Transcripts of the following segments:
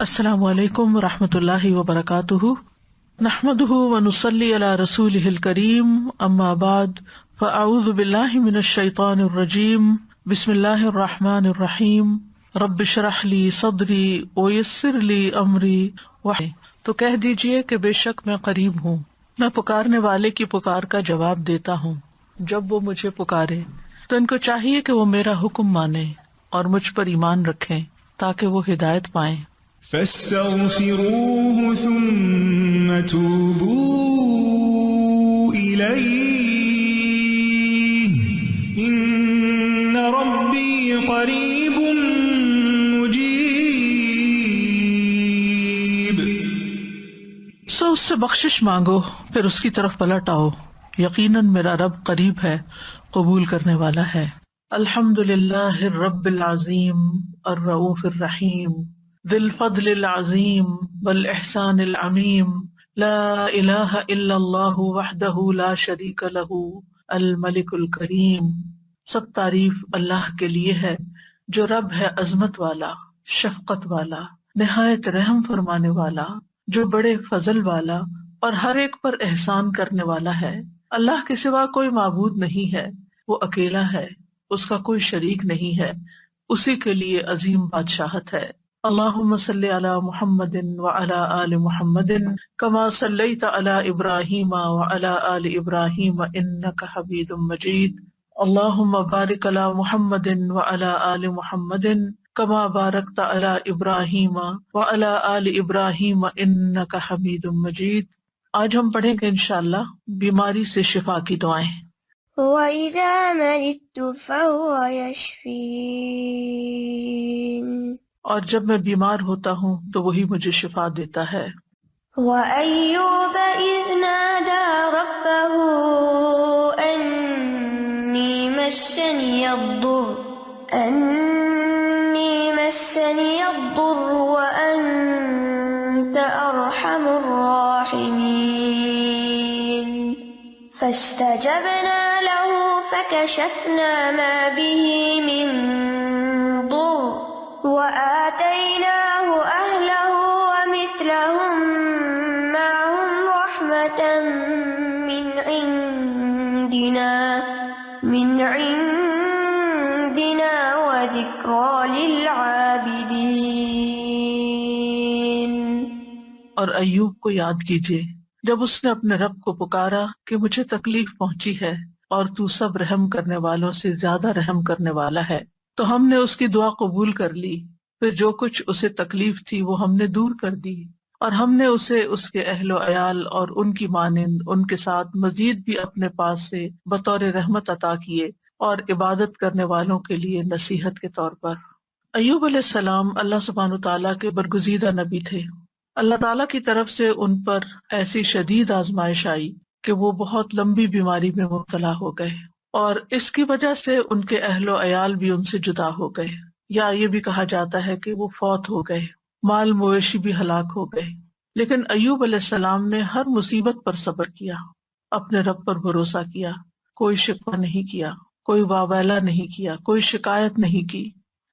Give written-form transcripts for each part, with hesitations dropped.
السلام علیکم ورحمۃ اللہ وبرکاتہ، نحمدہ ونصلی علی رسولہ الکریم، اما بعد فاعوذ باللہ من الشیطان الرجیم، بسم اللہ الرحمن الرحیم، رب اشرح لی صدری ویسر لی امری تو کہہ دیجئے کہ بے شک میں قریب ہوں، میں پکارنے والے کی پکار کا جواب دیتا ہوں جب وہ مجھے پکارے۔ تو ان کو چاہیے کہ وہ میرا حکم مانیں اور مجھ پر ایمان رکھیں تاکہ وہ ہدایت پائیں۔ فاستغفروه ثم توبوا إليه إن ربي قريب مجيب۔ سو اس سے بخشش مانگو، پھر اس کی طرف پلٹ آؤ، یقیناً میرا رب قریب ہے، قبول کرنے والا ہے۔ الحمد للہ الرب العظیم الرؤوف الرحیم ذی الفضل العظیم والاحسان العمیم، لا الہ الا اللہ وحدہ لا شریک لہ الملک الکریم۔ سب تعریف اللہ کے لیے ہے جو رب ہے عظمت والا، شفقت والا، نہایت رحم فرمانے والا، جو بڑے فضل والا اور ہر ایک پر احسان کرنے والا ہے۔ اللہ کے سوا کوئی معبود نہیں ہے، وہ اکیلا ہے، اس کا کوئی شریک نہیں ہے، اسی کے لیے عظیم بادشاہت ہے۔ اللہم صلی علی محمد وعلی آل محمد کما صلیت علی ابراہیم وعلی آل ابراہیم انک حمید مجید۔ اللہم بارک علی محمد وعلی آل محمد کما بارکت علی ابراہیم وعلی آل ابراہیم انک حمید مجید۔ آج ہم پڑھیں گے انشاءاللہ بیماری سے شفا کی دعائیں۔ وَإِذَا مَرِضْتُ فَهُوَ يَشْفِينِ، اور جب میں بیمار ہوتا ہوں تو وہی مجھے شفا دیتا ہے۔ وَأَيُّوبَ إِذْ نَادَى رَبَّهُ أَنِّي مَسَّنِيَ الضُّرُّ وَأَنْتَ أَرْحَمُ الرَّاحِمِينَ، فَاسْتَجَبْنَا لَهُ فَكَشَفْنَا مَا بِهِ مِنْ ضُرٍّ وَآتَيْنَاهُ أَهْلَهُ وَمِثْلَهُمْ مَعَهُمْ رَحْمَةً مِنْ عِنْدِنَا وَذِكْرَى لِلْعَابِدِينَ۔ اور ایوب کو یاد کیجیے جب اس نے اپنے رب کو پکارا کہ مجھے تکلیف پہنچی ہے اور تو سب رحم کرنے والوں سے زیادہ رحم کرنے والا ہے، تو ہم نے اس کی دعا قبول کر لی، پھر جو کچھ اسے تکلیف تھی وہ ہم نے دور کر دی، اور ہم نے اسے اس کے اہل و عیال اور ان کی مانند ان کے ساتھ مزید بھی اپنے پاس سے بطور رحمت عطا کیے اور عبادت کرنے والوں کے لیے نصیحت کے طور پر۔ ایوب علیہ السلام اللہ سبحانہ تعالیٰ کے برگزیدہ نبی تھے۔ اللہ تعالیٰ کی طرف سے ان پر ایسی شدید آزمائش آئی کہ وہ بہت لمبی بیماری میں مبتلا ہو گئے، اور اس کی وجہ سے ان کے اہل و عیال بھی ان سے جدا ہو گئے، یا یہ بھی کہا جاتا ہے کہ وہ فوت ہو گئے، مال مویشی بھی ہلاک ہو گئے۔ لیکن ایوب علیہ السلام نے ہر مصیبت پر صبر کیا، اپنے رب پر بھروسہ کیا، کوئی شکوہ نہیں کیا، کوئی واویلا نہیں کیا، کوئی شکایت نہیں کی۔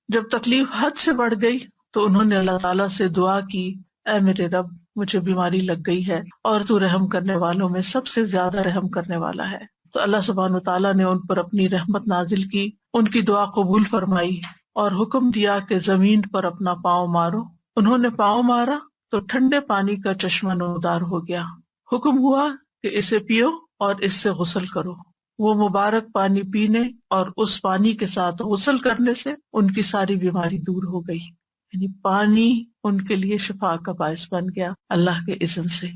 جب تکلیف حد سے بڑھ گئی تو انہوں نے اللہ تعالیٰ سے دعا کی، اے میرے رب مجھے بیماری لگ گئی ہے اور تو رحم کرنے والوں میں سب سے زیادہ رحم کرنے والا ہے۔ تو اللہ سبحانہ تعالیٰ نے ان پر اپنی رحمت نازل کی، ان کی دعا قبول فرمائی اور حکم دیا کہ زمین پر اپنا پاؤں مارو۔ انہوں نے پاؤں مارا تو ٹھنڈے پانی کا چشمہ نمودار ہو گیا۔ حکم ہوا کہ اسے پیو اور اس سے غسل کرو۔ وہ مبارک پانی پینے اور اس پانی کے ساتھ غسل کرنے سے ان کی ساری بیماری دور ہو گئی، یعنی پانی ان کے لیے شفا کا باعث بن گیا اللہ کے اذن سے،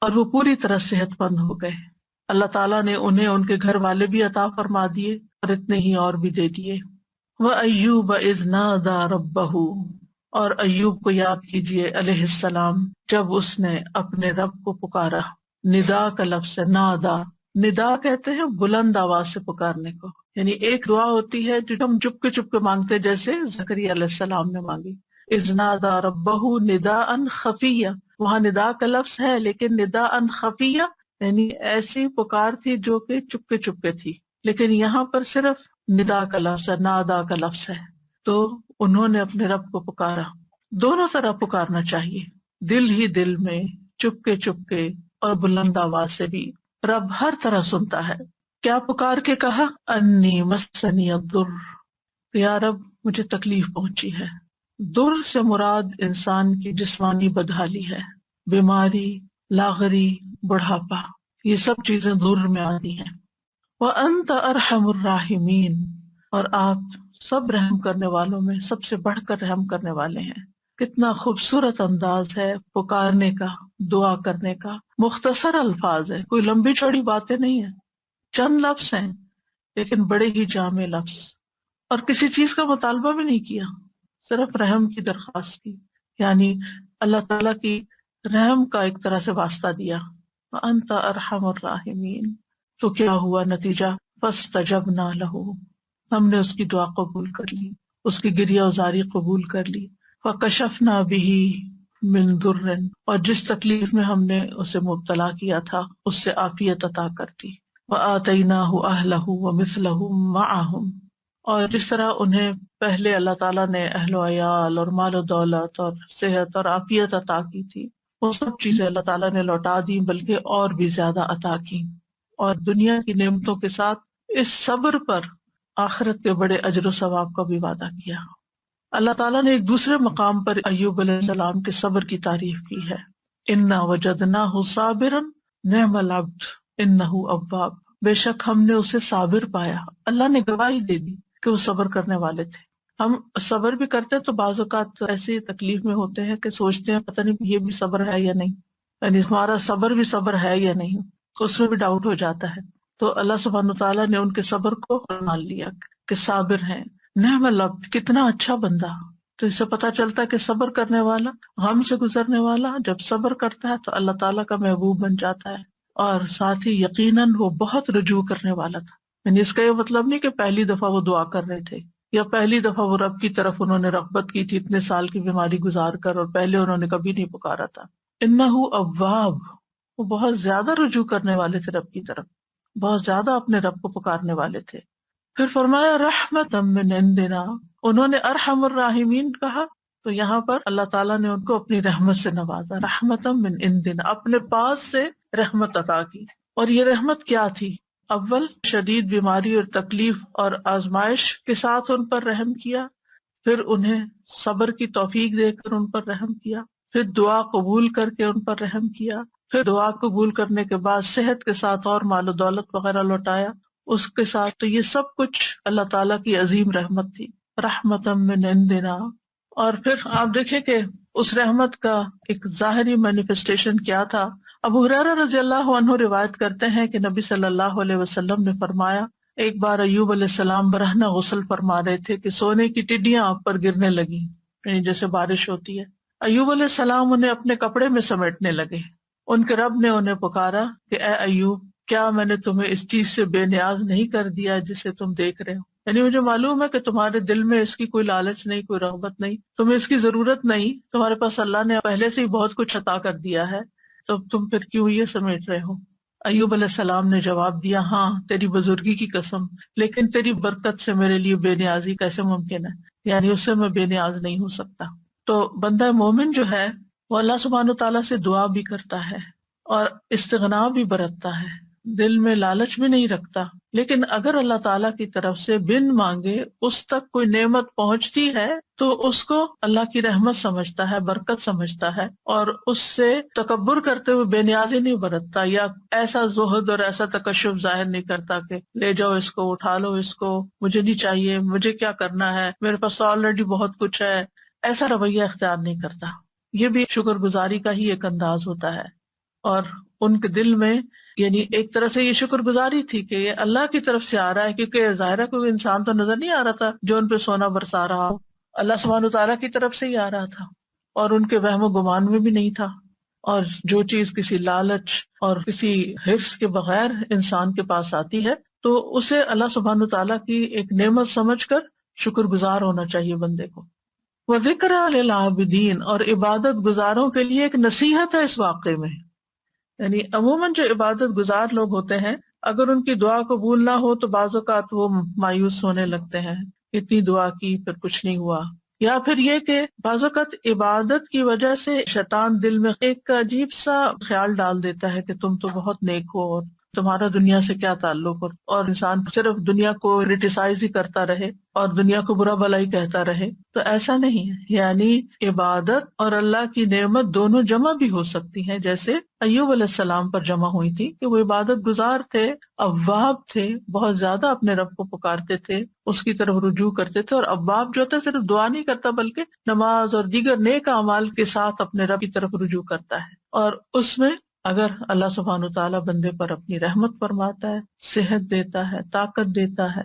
اور وہ پوری طرح صحت مند ہو گئے۔ اللہ تعالیٰ نے انہیں ان کے گھر والے بھی عطا فرما دیے اور اتنے ہی اور بھی دے دیے۔ وَأَيُّوبَ إِذْ نَادَى رَبَّهُ، اور ایوب کو یاد کیجیے علیہ السلام جب اس نے اپنے رب کو پکارا۔ ندا کا لفظ ہے، نادا، ندا کہتے ہیں بلند آواز سے پکارنے کو، یعنی ایک دعا ہوتی ہے جو ہم چپ کے مانگتے، جیسے زکریا علیہ السلام نے مانگی، اذ نادا ربہ نداء خفیہ، وہاں ندا کا لفظ ہے لیکن نداء خفیہ یعنی ایسی پکار تھی جو کہ چپکے تھی، لیکن یہاں پر صرف ندا کا لفظ ہے، نادا کا لفظ ہے۔ تو انہوں نے اپنے رب کو پکارا، دونوں طرح پکارنا چاہیے، دل ہی دل میں، چپ کے اور بلند آواز سے بھی۔ رب ہر طرح سنتا ہے۔ کیا پکار کے کہا؟ انی مسنی الضر، یا رب مجھے تکلیف پہنچی ہے۔ در سے مراد انسان کی جسمانی بدحالی ہے، بیماری، لاغری، بڑھاپا، یہ سب چیزیں در میں آتی ہیں۔ وَأَنْتَ أَرْحَمُ الرَّاحِمِينَ، اور آپ سب رحم کرنے والوں میں سب سے بڑھ کر رحم کرنے والے ہیں۔ کتنا خوبصورت انداز ہے پکارنے کا، دعا کرنے کا، مختصر الفاظ ہے، کوئی لمبی چوڑی باتیں نہیں ہیں، چند لفظ ہیں لیکن بڑے ہی جامع لفظ، اور کسی چیز کا مطالبہ بھی نہیں کیا، صرف رحم کی درخواست کی، یعنی اللہ تعالیٰ کی رحم کا ایک طرح سے واسطہ دیا۔ وَأَنْتَ أَرْحَمُ الرَّاحِمِينَ، تو کیا ہوا نتیجہ؟ فَاسْتَجَبْنَا لَهُ، ہم نے اس کی دعا قبول کر لی، اس کی گریہ وزاری قبول کر لی۔ فَكَشَفْنَا بِهِ مِنْ ضُرٍّ، اور جس تکلیف میں ہم نے اسے مبتلا کیا تھا اس سے عافیت عطا کرتی۔ وَآتَيْنَاهُ أَهْلَهُ وَمِثْلَهُمْ مَعَهُمْ، اور جس طرح انہیں پہلے اللہ تعالیٰ نے اہل و عیال اور مال و دولت اور صحت اور عافیت عطا کی تھی، وہ سب چیزیں اللہ تعالیٰ نے لوٹا دی، بلکہ اور بھی زیادہ عطا کی، اور دنیا کی نعمتوں کے ساتھ اس صبر پر آخرت کے بڑے اجر و ثواب کا بھی وعدہ کیا۔ اللہ تعالیٰ نے ایک دوسرے مقام پر ایوب علیہ السلام کے صبر کی تعریف کی ہے، انا وجدناہ صابرا نعم العبد انہ اواب، بے شک ہم نے اسے صابر پایا۔ اللہ نے گواہی دے دی کہ وہ صبر کرنے والے تھے۔ ہم صبر بھی کرتے تو بعض اوقات ایسی تکلیف میں ہوتے ہیں کہ سوچتے ہیں پتہ نہیں یہ بھی صبر ہے یا نہیں، یعنی ہمارا صبر بھی صبر ہے یا نہیں، اس میں بھی ڈاؤٹ ہو جاتا ہے۔ تو اللہ سبحانہ تعالیٰ نے ان کے صبر کو مان لیا کہ صابر ہیں۔ نعم العبد، کتنا اچھا بندہ۔ تو اس سے پتہ چلتا ہے کہ صبر کرنے والا، غم سے گزرنے والا جب صبر کرتا ہے تو اللہ تعالیٰ کا محبوب بن جاتا ہے، اور ساتھ ہی یقیناً وہ بہت رجوع کرنے والا تھا۔ یعنی اس کا یہ مطلب نہیں کہ پہلی دفعہ وہ دعا کر رہے تھے یا پہلی دفعہ وہ رب کی طرف انہوں نے رغبت کی تھی اتنے سال کی بیماری گزار کر، اور پہلے انہوں نے کبھی نہیں پکارا تھا۔ انہ اواب، وہ بہت زیادہ رجوع کرنے والے تھے رب کی طرف، بہت زیادہ اپنے رب کو پکارنے والے تھے۔ پھر فرمایا رحمتا من عندنا، انہوں نے ارحم الراحمین کہا تو یہاں پر اللہ تعالیٰ نے ان کو اپنی رحمت سے نوازا، رحمتا من عندنا، اپنے پاس سے رحمت عطا کی۔ اور یہ رحمت کیا تھی؟ اول شدید بیماری اور تکلیف اور آزمائش کے ساتھ ان پر رحم کیا، پھر انہیں صبر کی توفیق دے کر ان پر رحم کیا، پھر دعا قبول کر کے ان پر رحم کیا، پھر دعا قبول کرنے کے بعد صحت کے ساتھ اور مال و دولت وغیرہ لوٹایا اس کے ساتھ۔ تو یہ سب کچھ اللہ تعالیٰ کی عظیم رحمت تھی، رحمتا من عندنا۔ اور پھر آپ دیکھیں کہ اس رحمت کا ایک ظاہری مینیفیسٹیشن کیا تھا۔ ابو ہریرہ رضی اللہ عنہ روایت کرتے ہیں کہ نبی صلی اللہ علیہ وسلم نے فرمایا، ایک بار ایوب علیہ السلام برہنہ غسل فرما رہے تھے کہ سونے کی ٹڈیاں آپ پر گرنے لگیں، یعنی جیسے بارش ہوتی ہے۔ ایوب علیہ السلام انہیں اپنے کپڑے میں سمیٹنے لگے۔ ان کے رب نے انہیں پکارا کہ اے ایوب، کیا میں نے تمہیں اس چیز سے بے نیاز نہیں کر دیا جسے تم دیکھ رہے ہو؟ یعنی مجھے معلوم ہے کہ تمہارے دل میں اس کی کوئی لالچ نہیں، کوئی رغبت نہیں، تمہیں اس کی ضرورت نہیں، تمہارے پاس اللہ نے پہلے سے ہی بہت کچھ عطا کر دیا ہے، تو تم پھر کیوں یہ سمیٹ رہے ہو؟ ایوب علیہ السلام نے جواب دیا، ہاں تیری بزرگی کی قسم، لیکن تیری برکت سے میرے لیے بے نیازی کیسے ممکن ہے، یعنی اس سے میں بے نیاز نہیں ہو سکتا۔ تو بندہ مومن جو ہے وہ اللہ سبحانہ تعالیٰ سے دعا بھی کرتا ہے اور استغنا بھی برتتا ہے، دل میں لالچ بھی نہیں رکھتا، لیکن اگر اللہ تعالیٰ کی طرف سے بن مانگے اس تک کوئی نعمت پہنچتی ہے تو اس کو اللہ کی رحمت سمجھتا ہے، برکت سمجھتا ہے، اور اس سے تکبر کرتے ہوئے بے نیازی نہیں برتتا، یا ایسا زہد اور ایسا تکشف ظاہر نہیں کرتا کہ لے جاؤ اس کو، اٹھا لو اس کو، مجھے نہیں چاہیے، مجھے کیا کرنا ہے، میرے پاس آلریڈی بہت کچھ ہے، ایسا رویہ اختیار نہیں کرتا۔ یہ بھی شکر گزاری کا ہی ایک انداز ہوتا ہے، اور ان کے دل میں یعنی ایک طرح سے یہ شکر گزاری تھی کہ یہ اللہ کی طرف سے آ رہا ہے، کیونکہ ظاہر ہے کوئی انسان تو نظر نہیں آ رہا تھا جو ان پہ سونا برسا رہا ہو، اللہ سبحانہ تعالیٰ کی طرف سے ہی آ رہا تھا، اور ان کے وہم و گمان میں بھی نہیں تھا۔ اور جو چیز کسی لالچ اور کسی حرص کے بغیر انسان کے پاس آتی ہے تو اسے اللہ سبحانہ تعالیٰ کی ایک نعمت سمجھ کر شکر گزار ہونا چاہیے بندے کو۔ وَذِكْرَى لِلْعَابِدِينَ، اور عبادت گزاروں کے لیے ایک نصیحت ہے اس واقعے میں۔ یعنی عموماً جو عبادت گزار لوگ ہوتے ہیں اگر ان کی دعا قبول نہ ہو تو بعض اوقات وہ مایوس ہونے لگتے ہیں، اتنی دعا کی پھر کچھ نہیں ہوا، یا پھر یہ کہ بعض اوقات عبادت کی وجہ سے شیطان دل میں ایک عجیب سا خیال ڈال دیتا ہے کہ تم تو بہت نیک ہو اور تمہارا دنیا سے کیا تعلق، اور انسان صرف دنیا کو کریٹیسائز ہی کرتا رہے اور دنیا کو برا بھلا ہی کہتا رہے. تو ایسا نہیں ہے، یعنی عبادت اور اللہ کی نعمت دونوں جمع بھی ہو سکتی ہیں، جیسے ایوب علیہ السلام پر جمع ہوئی تھی کہ وہ عبادت گزار تھے، اواب تھے، بہت زیادہ اپنے رب کو پکارتے تھے، اس کی طرف رجوع کرتے تھے. اور اواب جو ہوتا ہے صرف دعا نہیں کرتا بلکہ نماز اور دیگر نیک اعمال کے ساتھ اپنے رب کی طرف رجوع کرتا ہے. اور اس میں اگر اللہ سبحانہ وتعالیٰ بندے پر اپنی رحمت فرماتا ہے، صحت دیتا ہے، طاقت دیتا ہے،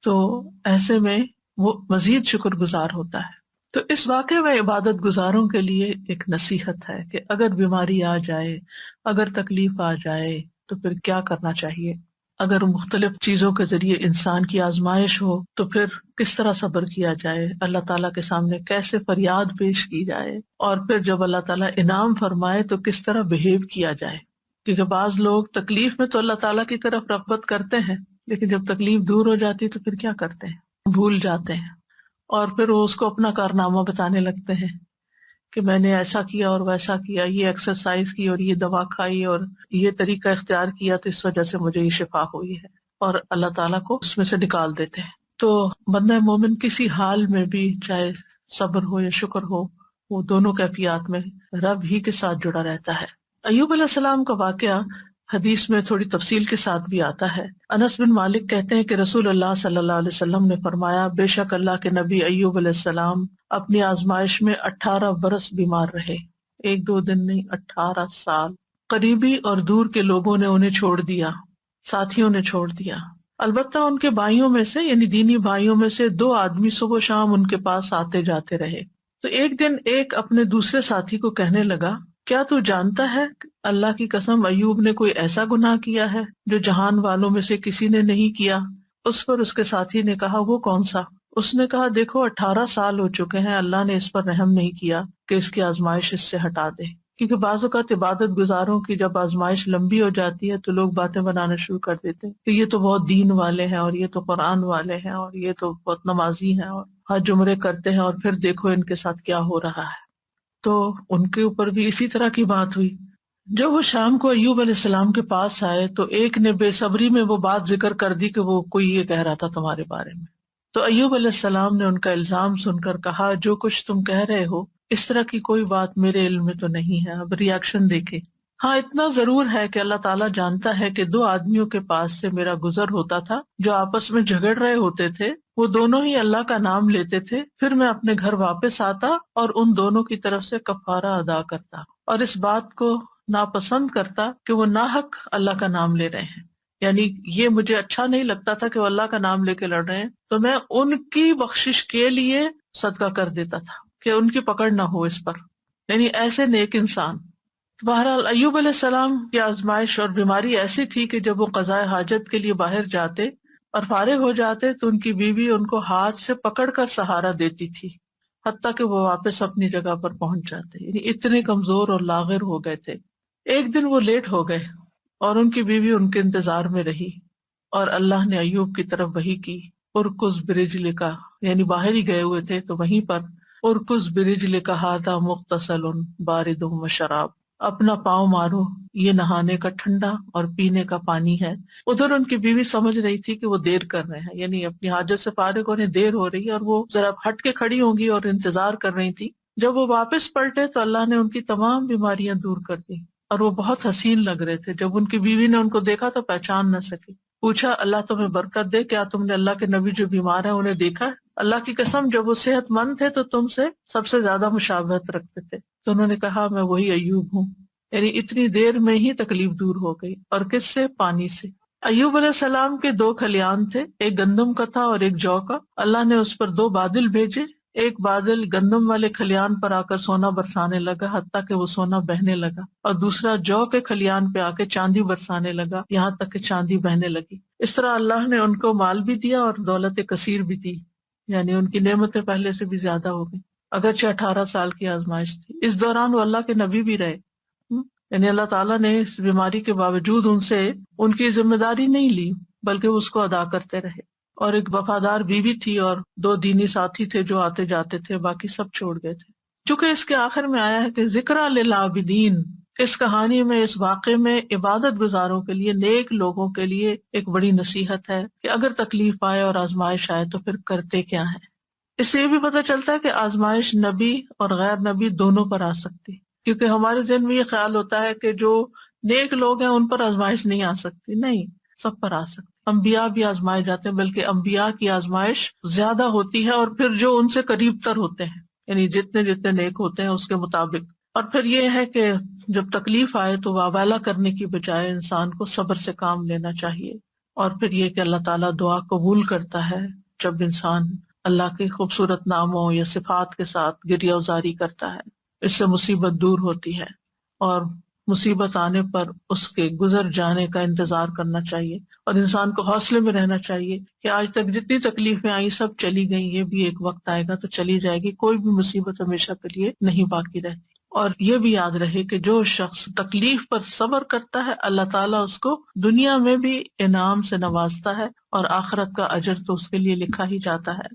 تو ایسے میں وہ مزید شکر گزار ہوتا ہے. تو اس واقعے میں عبادت گزاروں کے لیے ایک نصیحت ہے کہ اگر بیماری آ جائے، اگر تکلیف آ جائے تو پھر کیا کرنا چاہیے. اگر مختلف چیزوں کے ذریعے انسان کی آزمائش ہو تو پھر کس طرح صبر کیا جائے، اللہ تعالیٰ کے سامنے کیسے فریاد پیش کی جائے، اور پھر جب اللہ تعالیٰ انعام فرمائے تو کس طرح بہیو کیا جائے. کیونکہ بعض لوگ تکلیف میں تو اللہ تعالیٰ کی طرف رغبت کرتے ہیں، لیکن جب تکلیف دور ہو جاتی تو پھر کیا کرتے ہیں، بھول جاتے ہیں، اور پھر وہ اس کو اپنا کارنامہ بتانے لگتے ہیں کہ میں نے ایسا کیا اور ویسا کیا، یہ ایکسرسائز کی اور یہ دوا کھائی اور یہ طریقہ اختیار کیا تو اس وجہ سے مجھے یہ شفا ہوئی ہے، اور اللہ تعالیٰ کو اس میں سے نکال دیتے ہیں. تو بندہ مومن کسی حال میں بھی، چاہے صبر ہو یا شکر ہو، وہ دونوں کیفیات میں رب ہی کے ساتھ جڑا رہتا ہے. ایوب علیہ السلام کا واقعہ حدیث میں تھوڑی تفصیل کے ساتھ بھی آتا ہے. انس بن مالک کہتے ہیں کہ رسول اللہ صلی اللہ علیہ وسلم نے فرمایا، بے شک اللہ کے نبی ایوب علیہ السلام اپنی آزمائش میں 18 برس بیمار رہے، 1-2 دن نہیں، 18 سال. قریبی اور دور کے لوگوں نے انہیں چھوڑ دیا، ساتھیوں نے چھوڑ دیا. البتہ ان کے بھائیوں میں سے، یعنی دینی بھائیوں میں سے 2 آدمی صبح و شام ان کے پاس آتے جاتے رہے. تو ایک دن ایک اپنے دوسرے ساتھی کو کہنے لگا، کیا تو جانتا ہے اللہ کی قسم ایوب نے کوئی ایسا گناہ کیا ہے جو جہان والوں میں سے کسی نے نہیں کیا؟ اس پر اس کے ساتھی نے کہا، وہ کون سا؟ اس نے کہا، دیکھو 18 سال ہو چکے ہیں، اللہ نے اس پر رحم نہیں کیا کہ اس کی آزمائش اس سے ہٹا دے. کیونکہ بعض اوقات عبادت گزاروں کی جب آزمائش لمبی ہو جاتی ہے تو لوگ باتیں بنانا شروع کر دیتے ہیں کہ یہ تو بہت دین والے ہیں، اور یہ تو قرآن والے ہیں، اور یہ تو بہت نمازی ہیں، اور حج عمرے کرتے ہیں، اور پھر دیکھو ان کے ساتھ کیا ہو رہا ہے. تو ان کے اوپر بھی اسی طرح کی بات ہوئی. جب وہ شام کو ایوب علیہ السلام کے پاس آئے تو ایک نے بے صبری میں وہ بات ذکر کر دی کہ وہ کوئی یہ کہہ رہا تھا تمہارے بارے میں. تو ایوب علیہ السلام نے ان کا الزام سن کر کہا، جو کچھ تم کہہ رہے ہو اس طرح کی کوئی بات میرے علم میں تو نہیں ہے. اب ریاکشن دیکھے. ہاں اتنا ضرور ہے کہ اللہ تعالیٰ جانتا ہے کہ 2 آدمیوں کے پاس سے میرا گزر ہوتا تھا جو آپس میں جھگڑ رہے ہوتے تھے، وہ دونوں ہی اللہ کا نام لیتے تھے، پھر میں اپنے گھر واپس آتا اور ان دونوں کی طرف سے کفارہ ادا کرتا، اور اس بات کو ناپسند کرتا کہ وہ ناحق اللہ کا نام لے رہے ہیں. یعنی یہ مجھے اچھا نہیں لگتا تھا کہ وہ اللہ کا نام لے کے لڑ رہے ہیں، تو میں ان کی بخشش کے لیے صدقہ کر دیتا تھا کہ ان کی پکڑ نہ ہو اس پر. یعنی ایسے نیک انسان. بہرحال ایوب علیہ السلام کی آزمائش اور بیماری ایسی تھی کہ جب وہ قضاء حاجت کے لیے باہر جاتے اور فارغ ہو جاتے تو ان کی بیوی ان کو ہاتھ سے پکڑ کر سہارا دیتی تھی، حتیٰ کہ وہ واپس اپنی جگہ پر پہنچ جاتے. یعنی اتنے کمزور اور لاغر ہو گئے تھے. ایک دن وہ لیٹ ہو گئے اور ان کی بیوی ان کے انتظار میں رہی، اور اللہ نے ایوب کی طرف وحی کی، ارکز برجلک، یعنی باہر ہی گئے ہوئے تھے تو وہیں پر ارکز برجلک ھذا مغتسل بارد وشراب، اپنا پاؤں مارو، یہ نہانے کا ٹھنڈا اور پینے کا پانی ہے. ادھر ان کی بیوی سمجھ رہی تھی کہ وہ دیر کر رہے ہیں، یعنی اپنی حاجت سے فارغ ہونے دیر ہو رہی ہے، اور وہ ذرا ہٹ کے کھڑی ہوں گی اور انتظار کر رہی تھی. جب وہ واپس پلٹے تو اللہ نے ان کی تمام بیماریاں دور کر دی، اور وہ بہت حسین لگ رہے تھے. جب ان کی بیوی نے ان کو دیکھا تو پہچان نہ سکی. پوچھا، اللہ تمہیں برکت دے، کیا تم نے اللہ کے نبی جو بیمار ہیں انہیں دیکھا ہے؟ اللہ کی قسم جب وہ صحت مند تھے تو تم سے سب سے زیادہ مشابہت رکھتے تھے. تو انہوں نے کہا، میں وہی ایوب ہوں. یعنی اتنی دیر میں ہی تکلیف دور ہو گئی. اور کس سے؟ پانی سے. ایوب علیہ السلام کے 2 کھلیان تھے، ایک گندم کا تھا اور ایک جو کا. اللہ نے اس پر 2 بادل بھیجے. ایک بادل گندم والے کھلیان پر آ کر سونا برسانے لگا حتیٰ کہ وہ سونا بہنے لگا، اور دوسرا جو کے کھلیان پہ آ کے چاندی برسانے لگا یہاں تک کہ چاندی بہنے لگی. اس طرح اللہ نے ان کو مال بھی دیا اور دولت کثیر بھی دی، یعنی ان کی نعمتیں پہلے سے بھی زیادہ ہو گئی، اگرچہ 18 سال کی آزمائش تھی. اس دوران وہ اللہ کے نبی بھی رہے، یعنی اللہ تعالیٰ نے اس بیماری کے باوجود ان سے ان کی ذمہ داری نہیں لی بلکہ اس کو ادا کرتے رہے. اور ایک وفادار بیوی تھی اور 2 دینی ساتھی تھے جو آتے جاتے تھے، باقی سب چھوڑ گئے تھے۔ چونکہ اس کے آخر میں آیا ہے کہ ذکرى للعابدین، اس کہانی میں، اس واقعے میں عبادت گزاروں کے لیے، نیک لوگوں کے لیے ایک بڑی نصیحت ہے کہ اگر تکلیف آئے اور آزمائش آئے تو پھر کرتے کیا ہیں۔ اس سے یہ بھی پتہ چلتا ہے کہ آزمائش نبی اور غیر نبی دونوں پر آ سکتی، کیونکہ ہمارے ذہن میں یہ خیال ہوتا ہے کہ جو نیک لوگ ہیں ان پر آزمائش نہیں آ سکتی، نہیں، سب پر آ سکتی۔ انبیاء بھی آزمائے جاتے ہیں، بلکہ انبیاء کی آزمائش زیادہ ہوتی ہے، اور پھر جو ان سے قریب تر ہوتے ہیں، یعنی جتنے جتنے نیک ہوتے ہیں اس کے مطابق۔ اور پھر یہ ہے کہ جب تکلیف آئے تو واویلا کرنے کی بجائے انسان کو صبر سے کام لینا چاہیے، اور پھر یہ کہ اللہ تعالیٰ دعا قبول کرتا ہے جب انسان اللہ کے خوبصورت ناموں یا صفات کے ساتھ گریہ وزاری کرتا ہے، اس سے مصیبت دور ہوتی ہے، اور مصیبت آنے پر اس کے گزر جانے کا انتظار کرنا چاہیے، اور انسان کو حوصلے میں رہنا چاہیے کہ آج تک جتنی تکلیفیں آئی سب چلی گئیں، یہ بھی ایک وقت آئے گا تو چلی جائے گی، کوئی بھی مصیبت ہمیشہ کے لیے نہیں باقی رہتی۔ اور یہ بھی یاد رہے کہ جو شخص تکلیف پر صبر کرتا ہے اللہ تعالیٰ اس کو دنیا میں بھی انعام سے نوازتا ہے، اور آخرت کا اجر تو اس کے لیے لکھا ہی جاتا ہے۔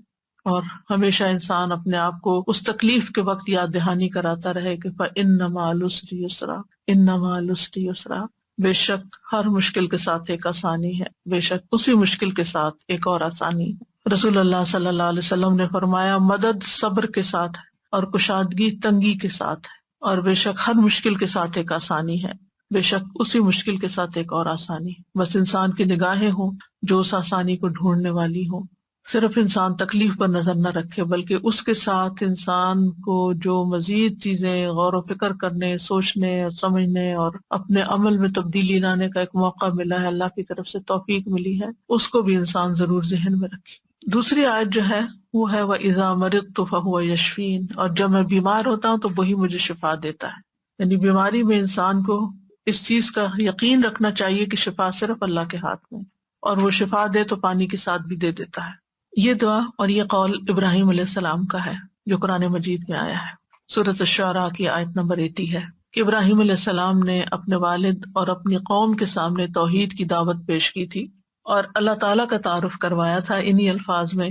اور ہمیشہ انسان اپنے آپ کو اس تکلیف کے وقت یاد دہانی کراتا رہے کہ فَإِنَّ مَعَ الْعُسْرِ يُسْرًا، إِنَّ مَعَ الْعُسْرِ يُسْرًا، بے شک ہر مشکل کے ساتھ ایک آسانی ہے، بے شک اسی مشکل کے ساتھ ایک اور آسانی ہے۔ رسول اللہ صلی اللہ علیہ وسلم نے فرمایا مدد صبر کے ساتھ ہے، اور کشادگی تنگی کے ساتھ ہے، اور بے شک ہر مشکل کے ساتھ ایک آسانی ہے، بے شک اسی مشکل کے ساتھ ایک اور آسانی ہے۔ بس انسان کی نگاہیں ہوں جو اس آسانی کو ڈھونڈنے والی ہوں، صرف انسان تکلیف پر نظر نہ رکھے بلکہ اس کے ساتھ انسان کو جو مزید چیزیں غور و فکر کرنے، سوچنے اور سمجھنے اور اپنے عمل میں تبدیلی لانے کا ایک موقع ملا ہے، اللہ کی طرف سے توفیق ملی ہے، اس کو بھی انسان ضرور ذہن میں رکھے۔ دوسری آیت جو ہے وہ ہے وَإِذَا مَرِضْتُ فَهُوَ يَشْفِينِ، اور جب میں بیمار ہوتا ہوں تو وہی مجھے شفا دیتا ہے۔ یعنی بیماری میں انسان کو اس چیز کا یقین رکھنا چاہیے کہ شفا صرف اللہ کے ہاتھ میں، اور وہ شفا دے تو پانی کے ساتھ بھی دے دیتا ہے۔ یہ دعا اور یہ قول ابراہیم علیہ السلام کا ہے جو قرآن مجید میں آیا ہے۔ سورۃ الشعراء کی آیت نمبر 80 ہے کہ ابراہیم علیہ السلام نے اپنے والد اور اپنی قوم کے سامنے توحید کی دعوت پیش کی تھی، اور اللہ تعالیٰ کا تعارف کروایا تھا انہی الفاظ میں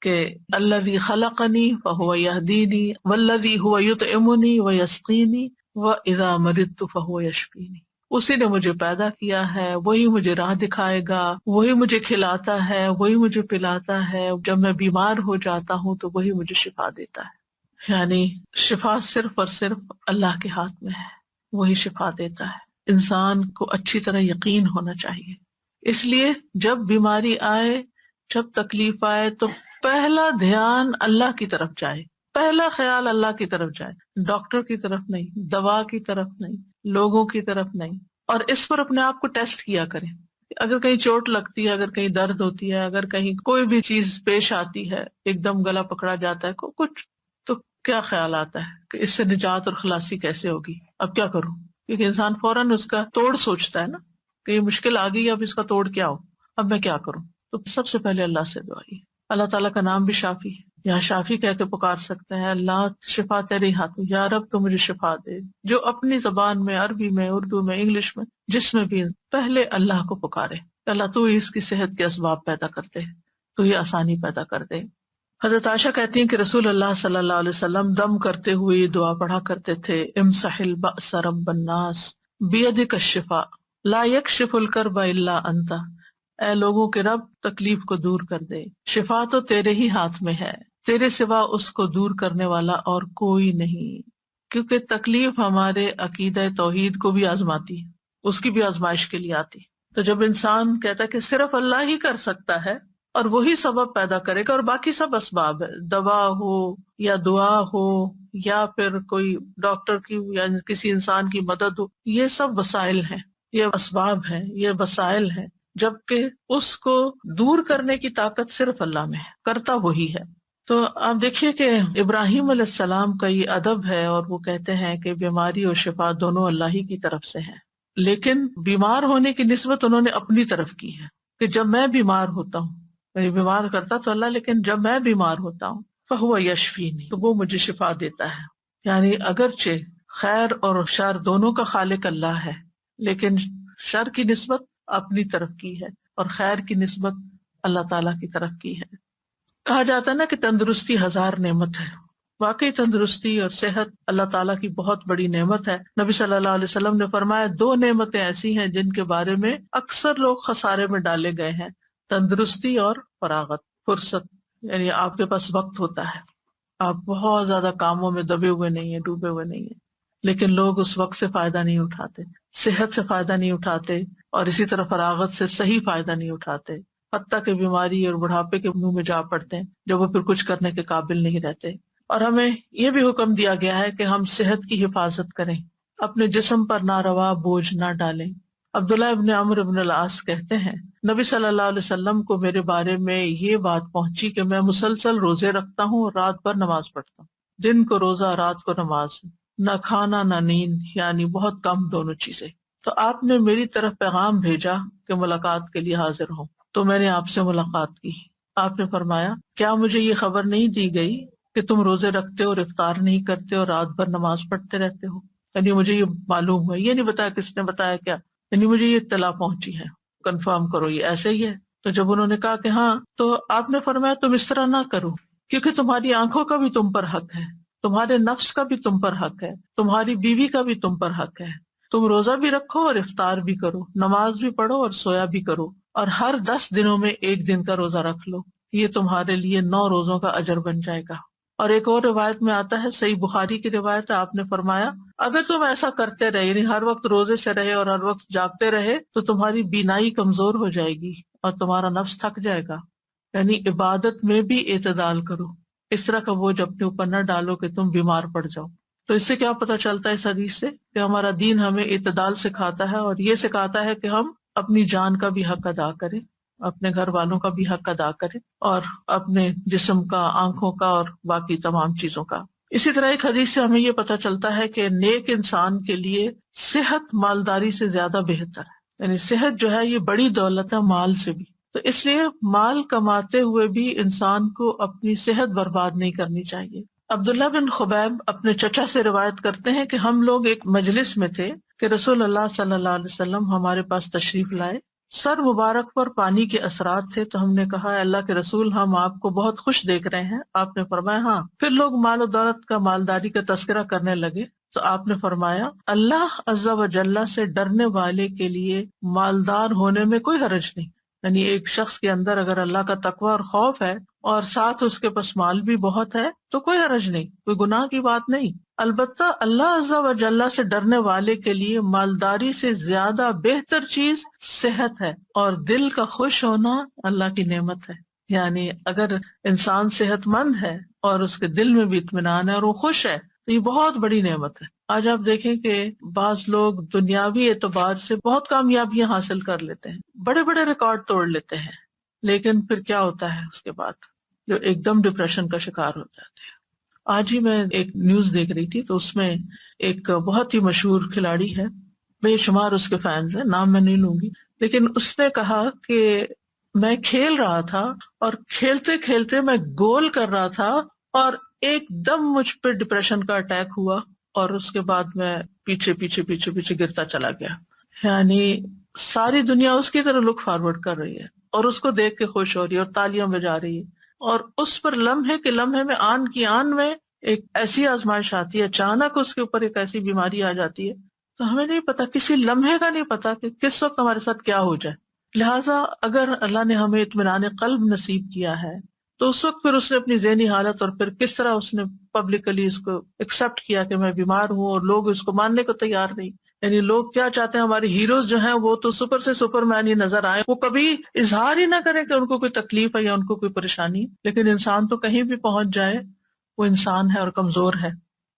کہ الذی خلقنی فہو یہدینی والذی هو یطعمنی ویسقینی واذا مرضت فہو یشفینی۔ اسی نے مجھے پیدا کیا ہے، وہی مجھے راہ دکھائے گا، وہی مجھے کھلاتا ہے، وہی مجھے پلاتا ہے، جب میں بیمار ہو جاتا ہوں تو وہی مجھے شفا دیتا ہے۔ یعنی شفا صرف اور صرف اللہ کے ہاتھ میں ہے، وہی شفا دیتا ہے۔ انسان کو اچھی طرح یقین ہونا چاہیے۔ اس لیے جب بیماری آئے، جب تکلیف آئے تو پہلا دھیان اللہ کی طرف جائے، پہلا خیال اللہ کی طرف جائے، ڈاکٹر کی طرف نہیں، دوا کی طرف نہیں، لوگوں کی طرف نہیں۔ اور اس پر اپنے آپ کو ٹیسٹ کیا کریں، اگر کہیں چوٹ لگتی ہے، اگر کہیں درد ہوتی ہے، اگر کہیں کوئی بھی چیز پیش آتی ہے، ایک دم گلا پکڑا جاتا ہے کچھ، تو کیا خیال آتا ہے کہ اس سے نجات اور خلاصی کیسے ہوگی، اب کیا کروں؟ کیونکہ انسان فوراً اس کا توڑ سوچتا ہے نا کہ یہ مشکل آ گئی، اب اس کا توڑ کیا ہو، اب میں کیا کروں؟ تو سب سے پہلے اللہ سے دعائیے۔ اللہ تعالیٰ کا نام بھی شافی ہے، یہاں شافی کہہ کے پکار سکتے ہیں، اللہ شفا تیرے ہاتھ میں، یا رب تو مجھے شفا دے۔ جو اپنی زبان میں، عربی میں، اردو میں، انگلش میں، جس میں بھی پہلے اللہ کو پکارے، اللہ تو اس کی صحت کے اسباب پیدا کر دے، تو یہ آسانی پیدا کر دے۔ حضرت عائشہ کہتی ہیں کہ رسول اللہ صلی اللہ علیہ وسلم دم کرتے ہوئے یہ دعا پڑھا کرتے تھے، امسح البأس رب الناس بیدک الشفاء لا یکشف الکرب الا انت، اے لوگوں کے رب تکلیف کو دور کر دے، شفا تو تیرے ہی ہاتھ میں ہے، تیرے سوا اس کو دور کرنے والا اور کوئی نہیں۔ کیونکہ تکلیف ہمارے عقیدہ توحید کو بھی آزماتی ہے، اس کی بھی آزمائش کے لیے آتی۔ تو جب انسان کہتا ہے کہ صرف اللہ ہی کر سکتا ہے اور وہی سبب پیدا کرے گا اور باقی سب اسباب ہے، دوا ہو یا دعا ہو یا پھر کوئی ڈاکٹر کی یا کسی انسان کی مدد ہو، یہ سب وسائل ہیں، یہ اسباب ہیں، یہ وسائل ہیں، جبکہ اس کو دور کرنے کی طاقت صرف اللہ میں ہے، کرتا وہی ہے۔ تو آپ دیکھیے کہ ابراہیم علیہ السلام کا یہ ادب ہے، اور وہ کہتے ہیں کہ بیماری اور شفا دونوں اللہ ہی کی طرف سے ہیں، لیکن بیمار ہونے کی نسبت انہوں نے اپنی طرف کی ہے کہ جب میں بیمار ہوتا ہوں، میں بیمار کرتا تو اللہ، لیکن جب میں بیمار ہوتا ہوں فہو یشفینی، تو وہ مجھے شفا دیتا ہے۔ یعنی اگرچہ خیر اور شر دونوں کا خالق اللہ ہے، لیکن شر کی نسبت اپنی طرف کی ہے اور خیر کی نسبت اللہ تعالیٰ کی طرف کی ہے۔ کہا جاتا ہے نا کہ تندرستی 1000 نعمت ہے، واقعی تندرستی اور صحت اللہ تعالیٰ کی بہت بڑی نعمت ہے۔ نبی صلی اللہ علیہ وسلم نے فرمایا 2 نعمتیں ایسی ہیں جن کے بارے میں اکثر لوگ خسارے میں ڈالے گئے ہیں، تندرستی اور فراغت، فرصت، یعنی آپ کے پاس وقت ہوتا ہے، آپ بہت زیادہ کاموں میں دبے ہوئے نہیں ہیں، ڈوبے ہوئے نہیں ہیں، لیکن لوگ اس وقت سے فائدہ نہیں اٹھاتے، صحت سے فائدہ نہیں اٹھاتے، اور اسی طرح فراغت سے صحیح فائدہ نہیں اٹھاتے، حتیٰ کہ بیماری اور بڑھاپے کے منہ میں جا پڑتے ہیں جب وہ پھر کچھ کرنے کے قابل نہیں رہتے۔ اور ہمیں یہ بھی حکم دیا گیا ہے کہ ہم صحت کی حفاظت کریں، اپنے جسم پر ناروا بوجھ نہ ڈالیں۔ عبداللہ ابن عمرو ابن العاص کہتے ہیں نبی صلی اللہ علیہ وسلم کو میرے بارے میں یہ بات پہنچی کہ میں مسلسل روزے رکھتا ہوں اور رات بھر نماز پڑھتا ہوں، دن کو روزہ رات کو نماز، نہ کھانا نہ نیند، یعنی بہت کم دونوں چیزیں۔ تو آپ نے میری طرف پیغام بھیجا کہ ملاقات کے لیے حاضر ہوں، تو میں نے آپ سے ملاقات کی۔ آپ نے فرمایا کیا مجھے یہ خبر نہیں دی گئی کہ تم روزے رکھتے ہو اور افطار نہیں کرتے اور رات بھر نماز پڑھتے رہتے ہو؟ یعنی مجھے یہ معلوم ہوا، یہ نہیں بتایا کس نے بتایا کیا، یعنی مجھے یہ اطلاع پہنچی ہے، کنفرم کرو یہ ایسے ہی ہے۔ تو جب انہوں نے کہا کہ ہاں، تو آپ نے فرمایا تم اس طرح نہ کرو، کیونکہ تمہاری آنکھوں کا بھی تم پر حق ہے، تمہارے نفس کا بھی تم پر حق ہے، تمہاری بیوی کا بھی تم پر حق ہے۔ تم روزہ بھی رکھو اور افطار بھی کرو، نماز بھی پڑھو اور سویا بھی کرو، اور ہر 10 دنوں میں 1 دن کا روزہ رکھ لو، یہ تمہارے لیے 9 روزوں کا اجر بن جائے گا۔ اور ایک اور روایت میں آتا ہے، صحیح بخاری کی روایت ہے، آپ نے فرمایا اگر تم ایسا کرتے رہے، یعنی ہر وقت روزے سے رہے اور ہر وقت جاگتے رہے، تو تمہاری بینائی کمزور ہو جائے گی اور تمہارا نفس تھک جائے گا۔ یعنی عبادت میں بھی اعتدال کرو، اس طرح کا بوجھ اپنے اوپر نہ ڈالو کہ تم بیمار پڑ جاؤ۔ تو اس سے کیا پتہ چلتا ہے اس حدیث سے کہ ہمارا دین ہمیں اعتدال سکھاتا ہے، اور یہ سکھاتا ہے کہ ہم اپنی جان کا بھی حق ادا کریں، اپنے گھر والوں کا بھی حق ادا کریں، اور اپنے جسم کا، آنکھوں کا اور باقی تمام چیزوں کا۔ اسی طرح ایک حدیث سے ہمیں یہ پتہ چلتا ہے کہ نیک انسان کے لیے صحت مالداری سے زیادہ بہتر ہے، یعنی صحت جو ہے یہ بڑی دولت ہے مال سے بھی، تو اس لیے مال کماتے ہوئے بھی انسان کو اپنی صحت برباد نہیں کرنی چاہیے۔ عبداللہ بن خبیب اپنے چچا سے روایت کرتے ہیں کہ ہم لوگ ایک مجلس میں تھے کہ رسول اللہ صلی اللہ علیہ وسلم ہمارے پاس تشریف لائے، سر مبارک پر پانی کے اثرات تھے، تو ہم نے کہا اے اللہ کے رسول ہم آپ کو بہت خوش دیکھ رہے ہیں۔ آپ نے فرمایا ہاں۔ پھر لوگ مال و دولت کا، مالداری کا تذکرہ کرنے لگے، تو آپ نے فرمایا اللہ عز و جل سے ڈرنے والے کے لیے مالدار ہونے میں کوئی حرج نہیں، یعنی ایک شخص کے اندر اگر اللہ کا تقوی اور خوف ہے اور ساتھ اس کے پاس مال بھی بہت ہے تو کوئی حرج نہیں، کوئی گناہ کی بات نہیں۔ البتہ اللہ عز و جل سے ڈرنے والے کے لیے مالداری سے زیادہ بہتر چیز صحت ہے، اور دل کا خوش ہونا اللہ کی نعمت ہے۔ یعنی اگر انسان صحت مند ہے اور اس کے دل میں بھی اطمینان ہے اور وہ خوش ہے تو یہ بہت بڑی نعمت ہے۔ آج آپ دیکھیں کہ بعض لوگ دنیاوی اعتبار سے بہت کامیابیاں حاصل کر لیتے ہیں، بڑے بڑے ریکارڈ توڑ لیتے ہیں، لیکن پھر کیا ہوتا ہے اس کے بعد، جو ایک دم ڈپریشن کا شکار ہو جاتے ہیں۔ آج ہی میں ایک نیوز دیکھ رہی تھی، تو اس میں ایک بہت ہی مشہور کھلاڑی ہے، بے شمار اس کے فینز ہیں، نام میں نہیں لوں گی، لیکن اس نے کہا کہ میں کھیل رہا تھا اور کھیلتے کھیلتے میں گول کر رہا تھا اور ایک دم مجھ پہ ڈپریشن کا اٹیک ہوا، اور اس کے بعد میں پیچھے پیچھے پیچھے پیچھے گرتا چلا گیا۔ یعنی ساری دنیا اس کی طرح لک فارورڈ کر رہی ہے اور اس کو دیکھ کے خوش ہو رہی ہے اور تالیاں بجا رہی ہے، اور اس پر لمحے کے لمحے میں، آن کی آن میں ایک ایسی آزمائش آتی ہے، اچانک اس کے اوپر ایک ایسی بیماری آ جاتی ہے، تو ہمیں نہیں پتا، کسی لمحے کا نہیں پتا کہ کس وقت ہمارے ساتھ کیا ہو جائے۔ لہٰذا اگر اللہ نے ہمیں اطمینان قلب نصیب کیا ہے تو اس وقت پھر اس نے اپنی ذہنی حالت اور پھر کس طرح اس نے پبلکلی اس کو ایکسپٹ کیا کہ میں بیمار ہوں، اور لوگ اس کو ماننے کو تیار نہیں۔ یعنی لوگ کیا چاہتے ہیں، ہمارے ہیروز جو ہیں وہ تو سپر سے سپر مین ہی نظر آئے، وہ کبھی اظہار ہی نہ کریں کہ ان کو کوئی تکلیف ہے یا ان کو کوئی پریشانی، لیکن انسان تو کہیں بھی پہنچ جائے وہ انسان ہے اور کمزور ہے،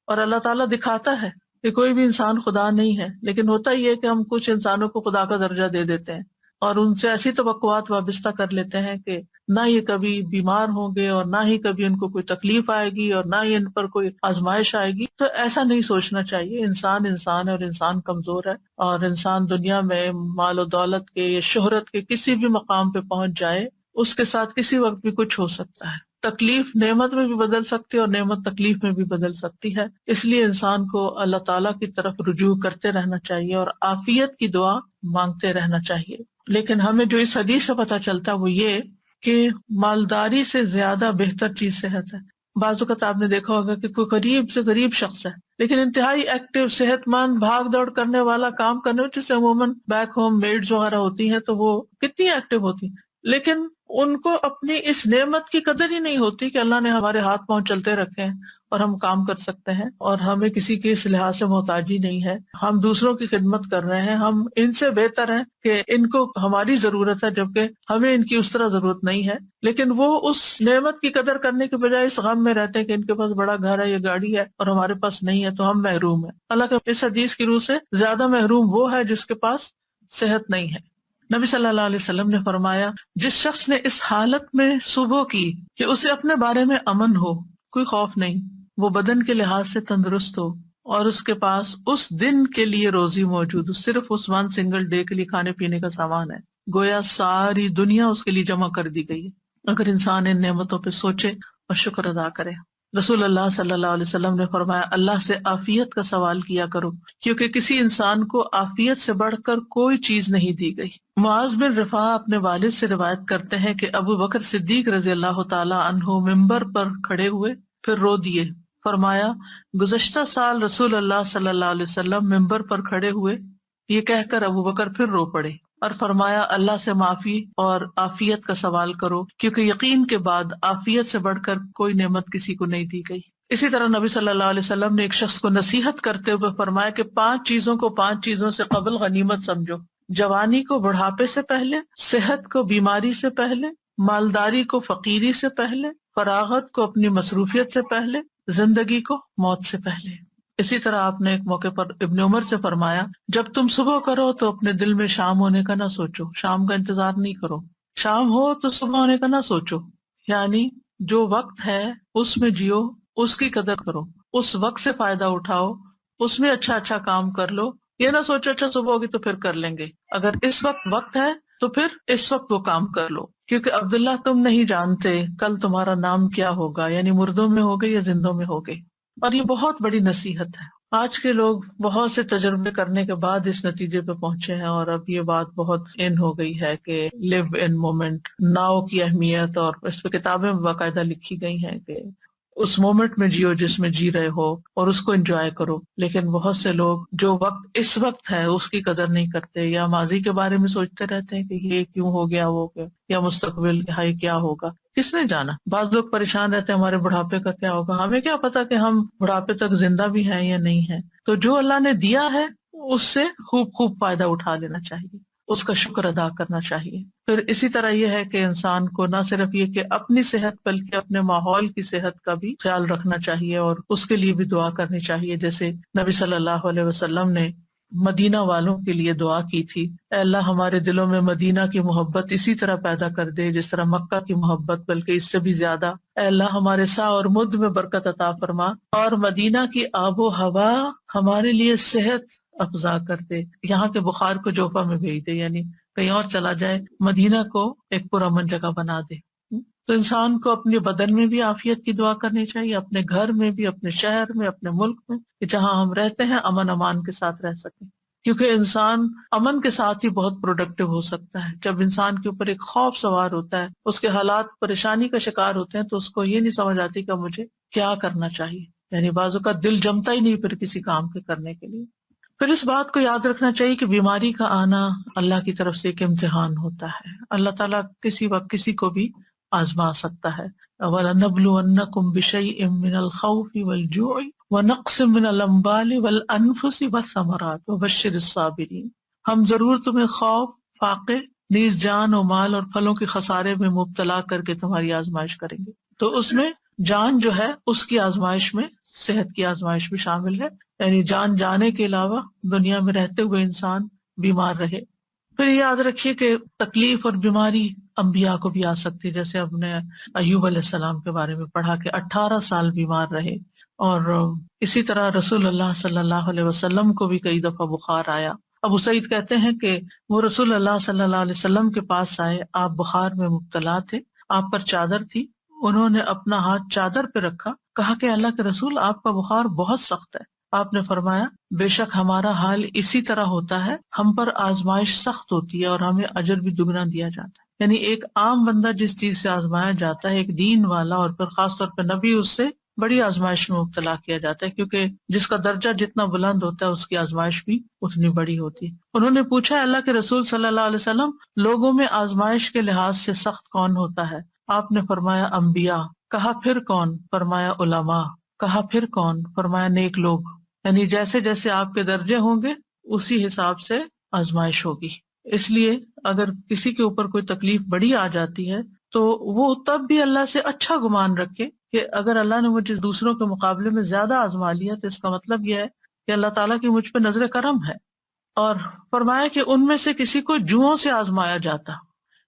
اور اللہ تعالیٰ دکھاتا ہے کہ کوئی بھی انسان خدا نہیں ہے، لیکن ہوتا ہی ہے کہ ہم کچھ انسانوں کو خدا کا درجہ دے دیتے ہیں اور ان سے ایسی توقعات وابستہ کر لیتے ہیں کہ نہ یہ کبھی بیمار ہوں گے اور نہ ہی کبھی ان کو کوئی تکلیف آئے گی اور نہ ہی ان پر کوئی آزمائش آئے گی۔ تو ایسا نہیں سوچنا چاہیے، انسان انسان ہے اور انسان کمزور ہے، اور انسان دنیا میں مال و دولت کے یا شہرت کے کسی بھی مقام پہ پہنچ جائے، اس کے ساتھ کسی وقت بھی کچھ ہو سکتا ہے۔ تکلیف نعمت میں بھی بدل سکتی ہے اور نعمت تکلیف میں بھی بدل سکتی ہے، اس لیے انسان کو اللہ تعالیٰ کی طرف رجوع کرتے رہنا چاہیے اور عافیت کی دعا مانگتے رہنا چاہیے۔ لیکن ہمیں جو اس حدیث سے پتہ چلتا ہے وہ یہ کہ مالداری سے زیادہ بہتر چیز صحت ہے. بعض اوقات آپ نے دیکھا ہوگا کہ کوئی غریب سے غریب شخص ہے لیکن انتہائی ایکٹیو، صحت مند، بھاگ دوڑ کرنے والا، کام کرنے والا، جسے عموماً بیک ہوم میڈز وغیرہ ہوتی ہیں تو وہ کتنی ایکٹیو ہوتی ہیں، لیکن ان کو اپنی اس نعمت کی قدر ہی نہیں ہوتی کہ اللہ نے ہمارے ہاتھ پاؤں چلتے رکھے ہیں اور ہم کام کر سکتے ہیں اور ہمیں کسی کے اس لحاظ سے محتاجی نہیں ہے. ہم دوسروں کی خدمت کر رہے ہیں، ہم ان سے بہتر ہیں کہ ان کو ہماری ضرورت ہے جبکہ ہمیں ان کی اس طرح ضرورت نہیں ہے، لیکن وہ اس نعمت کی قدر کرنے کے بجائے اس غم میں رہتے ہیں کہ ان کے پاس بڑا گھر ہے یا گاڑی ہے اور ہمارے پاس نہیں ہے تو ہم محروم ہیں. اللہ کے اس حدیث کی روح سے زیادہ محروم وہ ہے جس کے پاس صحت نہیں ہے. نبی صلی اللہ علیہ وسلم نے فرمایا، جس شخص نے اس حالت میں صبح کی کہ اسے اپنے بارے میں امن ہو، کوئی خوف نہیں، وہ بدن کے لحاظ سے تندرست ہو اور اس کے پاس اس دن کے لیے روزی موجود ہو، صرف اس ون سنگل ڈے کے لیے کھانے پینے کا سامان ہے، گویا ساری دنیا اس کے لیے جمع کر دی گئی ہے اگر انسان ان نعمتوں پہ سوچے اور شکر ادا کرے. رسول اللہ صلی اللہ علیہ وسلم نے فرمایا، اللہ سے عافیت کا سوال کیا کرو کیونکہ کسی انسان کو عافیت سے بڑھ کر کوئی چیز نہیں دی گئی. معاذ بن رفاع اپنے والد سے روایت کرتے ہیں کہ ابو بکر صدیق رضی اللہ تعالی عنہ ممبر پر کھڑے ہوئے پھر رو دیے. فرمایا، گزشتہ سال رسول اللہ صلی اللہ علیہ وسلم ممبر پر کھڑے ہوئے، یہ کہہ کر ابو بکر پھر رو پڑے اور فرمایا، اللہ سے معافی اور عافیت کا سوال کرو کیونکہ یقین کے بعد عافیت سے بڑھ کر کوئی نعمت کسی کو نہیں دی گئی. اسی طرح نبی صلی اللہ علیہ وسلم نے ایک شخص کو نصیحت کرتے ہوئے فرمایا کہ 5 چیزوں کو 5 چیزوں سے قبل غنیمت سمجھو، جوانی کو بڑھاپے سے پہلے، صحت کو بیماری سے پہلے، مالداری کو فقیری سے پہلے، فراغت کو اپنی مصروفیت سے پہلے، زندگی کو موت سے پہلے. اسی طرح آپ نے ایک موقع پر ابن عمر سے فرمایا، جب تم صبح کرو تو اپنے دل میں شام ہونے کا نہ سوچو، شام کا انتظار نہیں کرو، شام ہو تو صبح ہونے کا نہ سوچو، یعنی جو وقت ہے اس میں جیو، اس کی قدر کرو، اس وقت سے فائدہ اٹھاؤ، اس میں اچھا اچھا کام کر لو. یہ نہ سوچو اچھا صبح ہوگی تو پھر کر لیں گے، اگر اس وقت ہے تو پھر اس وقت وہ کام کر لو، کیونکہ عبداللہ تم نہیں جانتے کل تمہارا نام کیا ہوگا، یعنی مردوں میں ہوگے یا زندوں میں ہوگے. اور یہ بہت بڑی نصیحت ہے. آج کے لوگ بہت سے تجربے کرنے کے بعد اس نتیجے پہ پہنچے ہیں اور اب یہ بات بہت ان ہو گئی ہے کہ لیو ان مومنٹ، ناؤ کی اہمیت، اور اس پہ کتابیں باقاعدہ لکھی گئی ہیں کہ اس مومنٹ میں جیو جس میں جی رہے ہو اور اس کو انجوائے کرو. لیکن بہت سے لوگ جو وقت اس وقت ہے اس کی قدر نہیں کرتے، یا ماضی کے بارے میں سوچتے رہتے ہیں کہ یہ کیوں ہو گیا، وہ کیا، یا مستقبل ہائی کیا ہوگا، کس نے جانا. بعض لوگ پریشان رہتے ہیں ہمارے بڑھاپے کا کیا ہوگا، ہمیں کیا پتا کہ ہم بڑھاپے تک زندہ بھی ہیں یا نہیں ہیں. تو جو اللہ نے دیا ہے اس سے خوب خوب فائدہ اٹھا لینا چاہیے، اس کا شکر ادا کرنا چاہیے. پھر اسی طرح یہ ہے کہ انسان کو نہ صرف یہ کہ اپنی صحت بلکہ اپنے ماحول کی صحت کا بھی خیال رکھنا چاہیے اور اس کے لیے بھی دعا کرنی چاہیے. جیسے نبی صلی اللہ علیہ وسلم نے مدینہ والوں کے لیے دعا کی تھی، اے اللہ ہمارے دلوں میں مدینہ کی محبت اسی طرح پیدا کر دے جس طرح مکہ کی محبت، بلکہ اس سے بھی زیادہ. اے اللہ ہمارے سا اور مد میں برکت عطا فرما اور مدینہ کی آب و ہوا ہمارے لیے صحت افزا کر دے، یہاں کے بخار کو جوفا میں بھیج دے، یعنی کہیں اور چلا جائے، مدینہ کو ایک پرامن جگہ بنا دے. تو انسان کو اپنے بدن میں بھی عافیت کی دعا کرنی چاہیے، اپنے گھر میں بھی، اپنے شہر میں، اپنے ملک میں، کہ جہاں ہم رہتے ہیں امن امان کے ساتھ رہ سکیں. کیونکہ انسان امن کے ساتھ ہی بہت پروڈکٹیو ہو سکتا ہے. جب انسان کے اوپر ایک خوف سوار ہوتا ہے، اس کے حالات پریشانی کا شکار ہوتے ہیں، تو اس کو یہ نہیں سمجھ آتی کہ مجھے کیا کرنا چاہیے، یعنی بعضوں کا دل جمتا ہی نہیں پھر کسی کام کے کرنے کے لیے. پھر اس بات کو یاد رکھنا چاہیے کہ بیماری کا آنا اللہ کی طرف سے ایک امتحان ہوتا ہے. اللہ تعالیٰ کسی وقت کسی کو بھی آزما سکتا ہے. وَلَنَبْلُوَنَّكُمْ بِشَيْءٍ مِّنَ الْخَوْفِ وَالْجُوعِ وَنَقْصٍ مِّنَ الْأَمْوَالِ وَالْأَنفُسِ وَالثَّمَرَاتِ وَبَشِّرِ الصَّابِرِينَ. ہم ضرور تمہیں خوف، فاقے، نیز جان و مال اور پھلوں کے خسارے میں مبتلا کر کے تمہاری آزمائش کریں گے. تو اس میں جان جو ہے اس کی آزمائش میں صحت کی آزمائش بھی شامل ہے، یعنی جان جانے کے علاوہ دنیا میں رہتے ہوئے انسان بیمار رہے. پھر یاد رکھیے کہ تکلیف اور بیماری انبیاء کو بھی آ سکتی ہے. جیسے ہم نے ایوب علیہ السلام کے بارے میں پڑھا کہ 18 سال بیمار رہے، اور اسی طرح رسول اللہ صلی اللہ علیہ وسلم کو بھی کئی دفعہ بخار آیا. ابو سعید کہتے ہیں کہ وہ رسول اللہ صلی اللہ علیہ وسلم کے پاس آئے، آپ بخار میں مبتلا تھے، آپ پر چادر تھی، انہوں نے اپنا ہاتھ چادر پہ رکھا، کہا کہ اللہ کے رسول آپ کا بخار بہت سخت ہے. آپ نے فرمایا بے شک ہمارا حال اسی طرح ہوتا ہے، ہم پر آزمائش سخت ہوتی ہے اور ہمیں اجر بھی دگنا دیا جاتا ہے. یعنی ایک عام بندہ جس چیز سے آزمایا جاتا ہے، ایک دین والا اور پھر خاص طور پہ نبی، اس سے بڑی آزمائش میں مبتلا کیا جاتا ہے، کیونکہ جس کا درجہ جتنا بلند ہوتا ہے اس کی آزمائش بھی اتنی بڑی ہوتی ہے۔ انہوں نے پوچھا اللہ کے رسول صلی اللہ علیہ وسلم، لوگوں میں آزمائش کے لحاظ سے سخت کون ہوتا ہے؟ آپ نے فرمایا انبیاء۔ کہا پھر کون؟ فرمایا علماء۔ کہا پھر کون؟ فرمایا نیک لوگ۔ یعنی جیسے جیسے آپ کے درجے ہوں گے اسی حساب سے آزمائش ہوگی۔ اس لیے اگر کسی کے اوپر کوئی تکلیف بڑی آ جاتی ہے تو وہ تب بھی اللہ سے اچھا گمان رکھے کہ اگر اللہ نے مجھے دوسروں کے مقابلے میں زیادہ آزما لیا تو اس کا مطلب یہ ہے کہ اللہ تعالیٰ کی مجھ پہ نظر کرم ہے۔ اور فرمایا کہ ان میں سے کسی کو جوؤں سے آزمایا جاتا،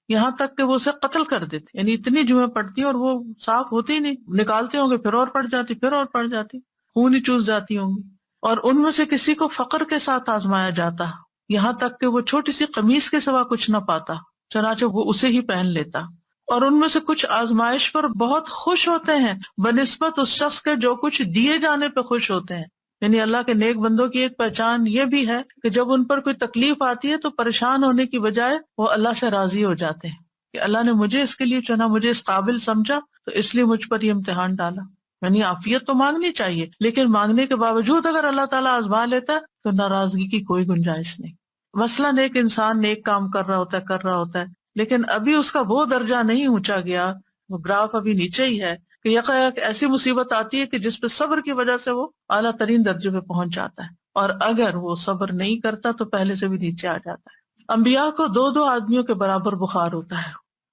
یہاں تک کہ وہ اسے قتل کر دیتے، یعنی اتنی جوئیں پڑتی اور وہ صاف ہوتی ہی نہیں، نکالتے ہوں گے پھر اور پڑ جاتی، پھر اور پڑ جاتی، خون ہی چوس جاتی ہوں گی۔ اور ان میں سے کسی کو فقر کے ساتھ آزمایا جاتا، یہاں تک کہ وہ چھوٹی سی قمیص کے سوا کچھ نہ پاتا، چنانچہ وہ اسے ہی پہن لیتا۔ اور ان میں سے کچھ آزمائش پر بہت خوش ہوتے ہیں بنسبت اس شخص کے جو کچھ دیے جانے پہ خوش ہوتے ہیں۔ یعنی اللہ کے نیک بندوں کی ایک پہچان یہ بھی ہے کہ جب ان پر کوئی تکلیف آتی ہے تو پریشان ہونے کی بجائے وہ اللہ سے راضی ہو جاتے ہیں کہ اللہ نے مجھے اس کے لیے چنا، مجھے اس قابل سمجھا تو اس لیے مجھ پر یہ امتحان ڈالا۔ یعنی عافیت تو مانگنی چاہیے، لیکن مانگنے کے باوجود اگر اللہ تعالیٰ آزما لیتا ہے تو ناراضگی کی کوئی گنجائش نہیں۔ مثلاً ایک انسان نیک کام کر رہا ہوتا ہے لیکن ابھی اس کا وہ درجہ نہیں اونچا گیا، وہ گراف ابھی نیچے ہی ہے کہ یکایک ایسی مصیبت آتی ہے کہ جس پہ صبر کی وجہ سے وہ اعلیٰ ترین درجے پہ پہنچ جاتا ہے، اور اگر وہ صبر نہیں کرتا تو پہلے سے بھی نیچے آ جاتا ہے۔ انبیاء کو دو آدمیوں کے برابر بخار ہوتا ہے۔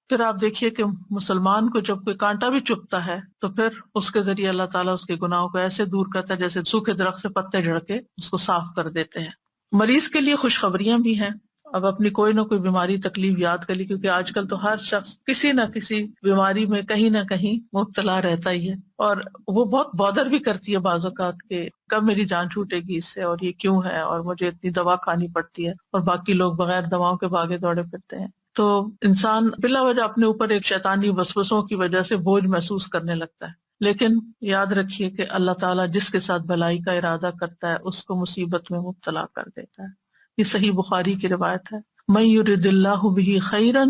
پھر آپ دیکھیے کہ مسلمان کو جب کوئی کانٹا بھی چبھتا ہے تو پھر اس کے ذریعے اللہ تعالیٰ اس کے گناہوں کو ایسے دور کرتا ہے جیسے سوکھے درخت سے پتے جھڑ کے اس کو صاف کر دیتے ہیں۔ مریض کے لیے خوشخبریاں بھی ہیں۔ اب اپنی کوئی نہ کوئی بیماری تکلیف یاد کر لی، کیونکہ آج کل تو ہر شخص کسی نہ کسی بیماری میں کہیں نہ کہیں مبتلا رہتا ہی ہے، اور وہ بہت بودر بھی کرتی ہے بعض اوقات کہ کب میری جان چھوٹے گی اس سے، اور یہ کیوں ہے، اور مجھے اتنی دوا کھانی پڑتی ہے، اور باقی لوگ بغیر دواؤں کے بھاگے دوڑے پھرتے ہیں۔ تو انسان بلا وجہ اپنے اوپر ایک شیطانی وسوسوں کی وجہ سے بوجھ محسوس کرنے لگتا ہے، لیکن یاد رکھیے کہ اللہ تعالیٰ جس کے ساتھ بھلائی کا ارادہ کرتا ہے اس کو مصیبت میں مبتلا کر دیتا ہے۔ یہ صحیح بخاری کی روایت ہے، من یرد اللہ بہ خیرا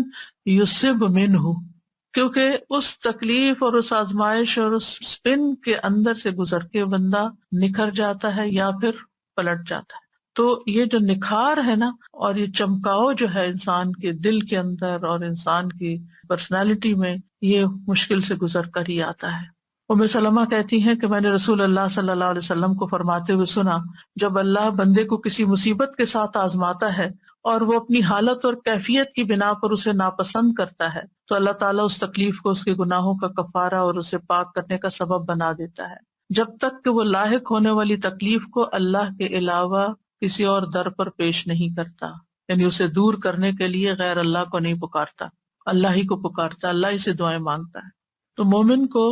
یصب منہ، کیونکہ اس تکلیف اور اس آزمائش اور اس سپن کے اندر سے گزر کے بندہ نکھر جاتا ہے یا پھر پلٹ جاتا ہے۔ تو یہ جو نکھار ہے نا، اور یہ چمکاؤ جو ہے انسان کے دل کے اندر اور انسان کی پرسنالٹی میں، یہ مشکل سے گزر کر ہی آتا ہے۔ ام سلمہ کہتی ہیں کہ میں نے رسول اللہ صلی اللہ علیہ وسلم کو فرماتے ہوئے سنا، جب اللہ بندے کو کسی مصیبت کے ساتھ آزماتا ہے اور وہ اپنی حالت اور کیفیت کی بنا پر اسے ناپسند کرتا ہے تو اللہ تعالیٰ اس تکلیف کو اس کے گناہوں کا کفارہ اور اسے پاک کرنے کا سبب بنا دیتا ہے، جب تک کہ وہ لاحق ہونے والی تکلیف کو اللہ کے علاوہ کسی اور در پر پیش نہیں کرتا، یعنی اسے دور کرنے کے لیے غیر اللہ کو نہیں پکارتا، اللہ ہی کو پکارتا، اللہ ہی سے دعائیں مانگتا ہے۔ تو مومن کو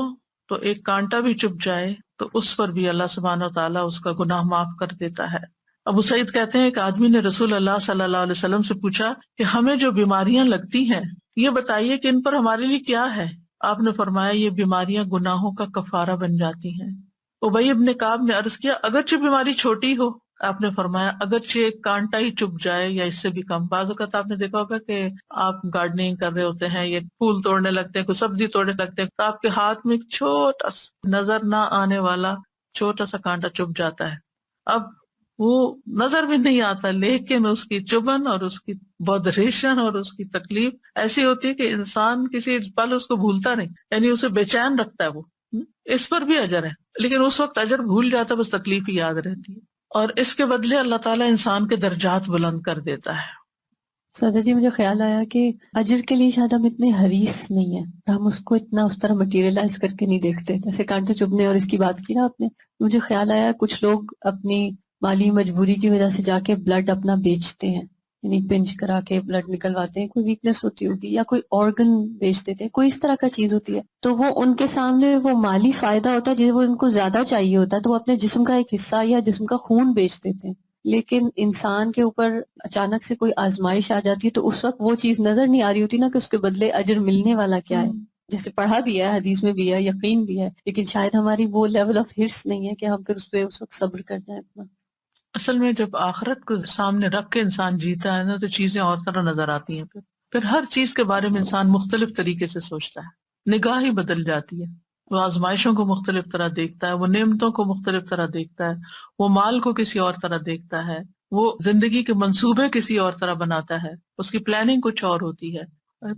تو ایک کانٹا بھی چپ جائے تو اس پر بھی اللہ سبحانہ و تعالیٰ اس کا گناہ معاف کر دیتا ہے۔ ابو سعید کہتے ہیں ایک آدمی نے رسول اللہ صلی اللہ علیہ وسلم سے پوچھا کہ ہمیں جو بیماریاں لگتی ہیں یہ بتائیے کہ ان پر ہمارے لیے کیا ہے؟ آپ نے فرمایا یہ بیماریاں گناہوں کا کفارہ بن جاتی ہیں۔ ابی ابن کعب نے عرض کیا اگرچہ بیماری چھوٹی ہو؟ آپ نے فرمایا اگرچہ ایک کانٹا ہی چپ جائے یا اس سے بھی کم۔ بعض اوقات آپ نے دیکھا ہوگا کہ آپ گارڈننگ کر رہے ہوتے ہیں یا پھول توڑنے لگتے ہیں، کوئی سبزی توڑنے لگتے ہیں، تو آپ کے ہاتھ میں ایک چھوٹا سا نظر نہ آنے والا چھوٹا سا کانٹا چپ جاتا ہے۔ اب وہ نظر بھی نہیں آتا، لیکن اس کی چبھن اور اس کی بودریشن اور اس کی تکلیف ایسی ہوتی ہے کہ انسان کسی پل اس کو بھولتا نہیں، یعنی اسے بے چین رکھتا ہے۔ وہ اس پر بھی اجر ہے، لیکن اس وقت اجر بھول جاتا ہے، بس تکلیف ہی یاد رہتی ہے، اور اس کے بدلے اللہ تعالیٰ انسان کے درجات بلند کر دیتا ہے۔ سادہ جی مجھے خیال آیا کہ اجر کے لیے شاید ہم اتنے حریص نہیں ہیں، ہم اس کو اتنا اس طرح مٹیریلائز کر کے نہیں دیکھتے، جیسے کانٹے چبھنے اور اس کی بات کی نا آپ نے، مجھے خیال آیا کچھ لوگ اپنی مالی مجبوری کی وجہ سے جا کے بلڈ اپنا بیچتے ہیں، یعنی پنچ کرا کے بلڈ نکلواتے ہیں، کوئی ویکنس ہوتی ہوگی یا کوئی آرگن بیچ دیتے ہیں، کوئی اس طرح کا چیز ہوتی ہے، تو وہ ان کے سامنے وہ مالی فائدہ ہوتا ہے جسے وہ ان کو زیادہ چاہیے ہوتا ہے، تو وہ اپنے جسم کا ایک حصہ یا جسم کا خون بیچ دیتے ہیں۔ لیکن انسان کے اوپر اچانک سے کوئی آزمائش آ جاتی ہے تو اس وقت وہ چیز نظر نہیں آ رہی ہوتی نا کہ اس کے بدلے اجر ملنے والا کیا ہے، جیسے پڑھا بھی ہے، حدیث میں بھی ہے، یقین بھی ہے، لیکن شاید ہماری وہ لیول آف ہرس نہیں ہے کہ ہم پھر اس پہ اس وقت صبر کر جائیں اتنا۔ اصل میں جب آخرت کو سامنے رکھ کے انسان جیتا ہے نا تو چیزیں اور طرح نظر آتی ہیں، پھر پھر ہر چیز کے بارے میں انسان مختلف طریقے سے سوچتا ہے، نگاہ ہی بدل جاتی ہے، وہ آزمائشوں کو مختلف طرح دیکھتا ہے، وہ نعمتوں کو مختلف طرح دیکھتا ہے، وہ مال کو کسی اور طرح دیکھتا ہے، وہ زندگی کے منصوبے کسی اور طرح بناتا ہے، اس کی پلاننگ کچھ اور ہوتی ہے،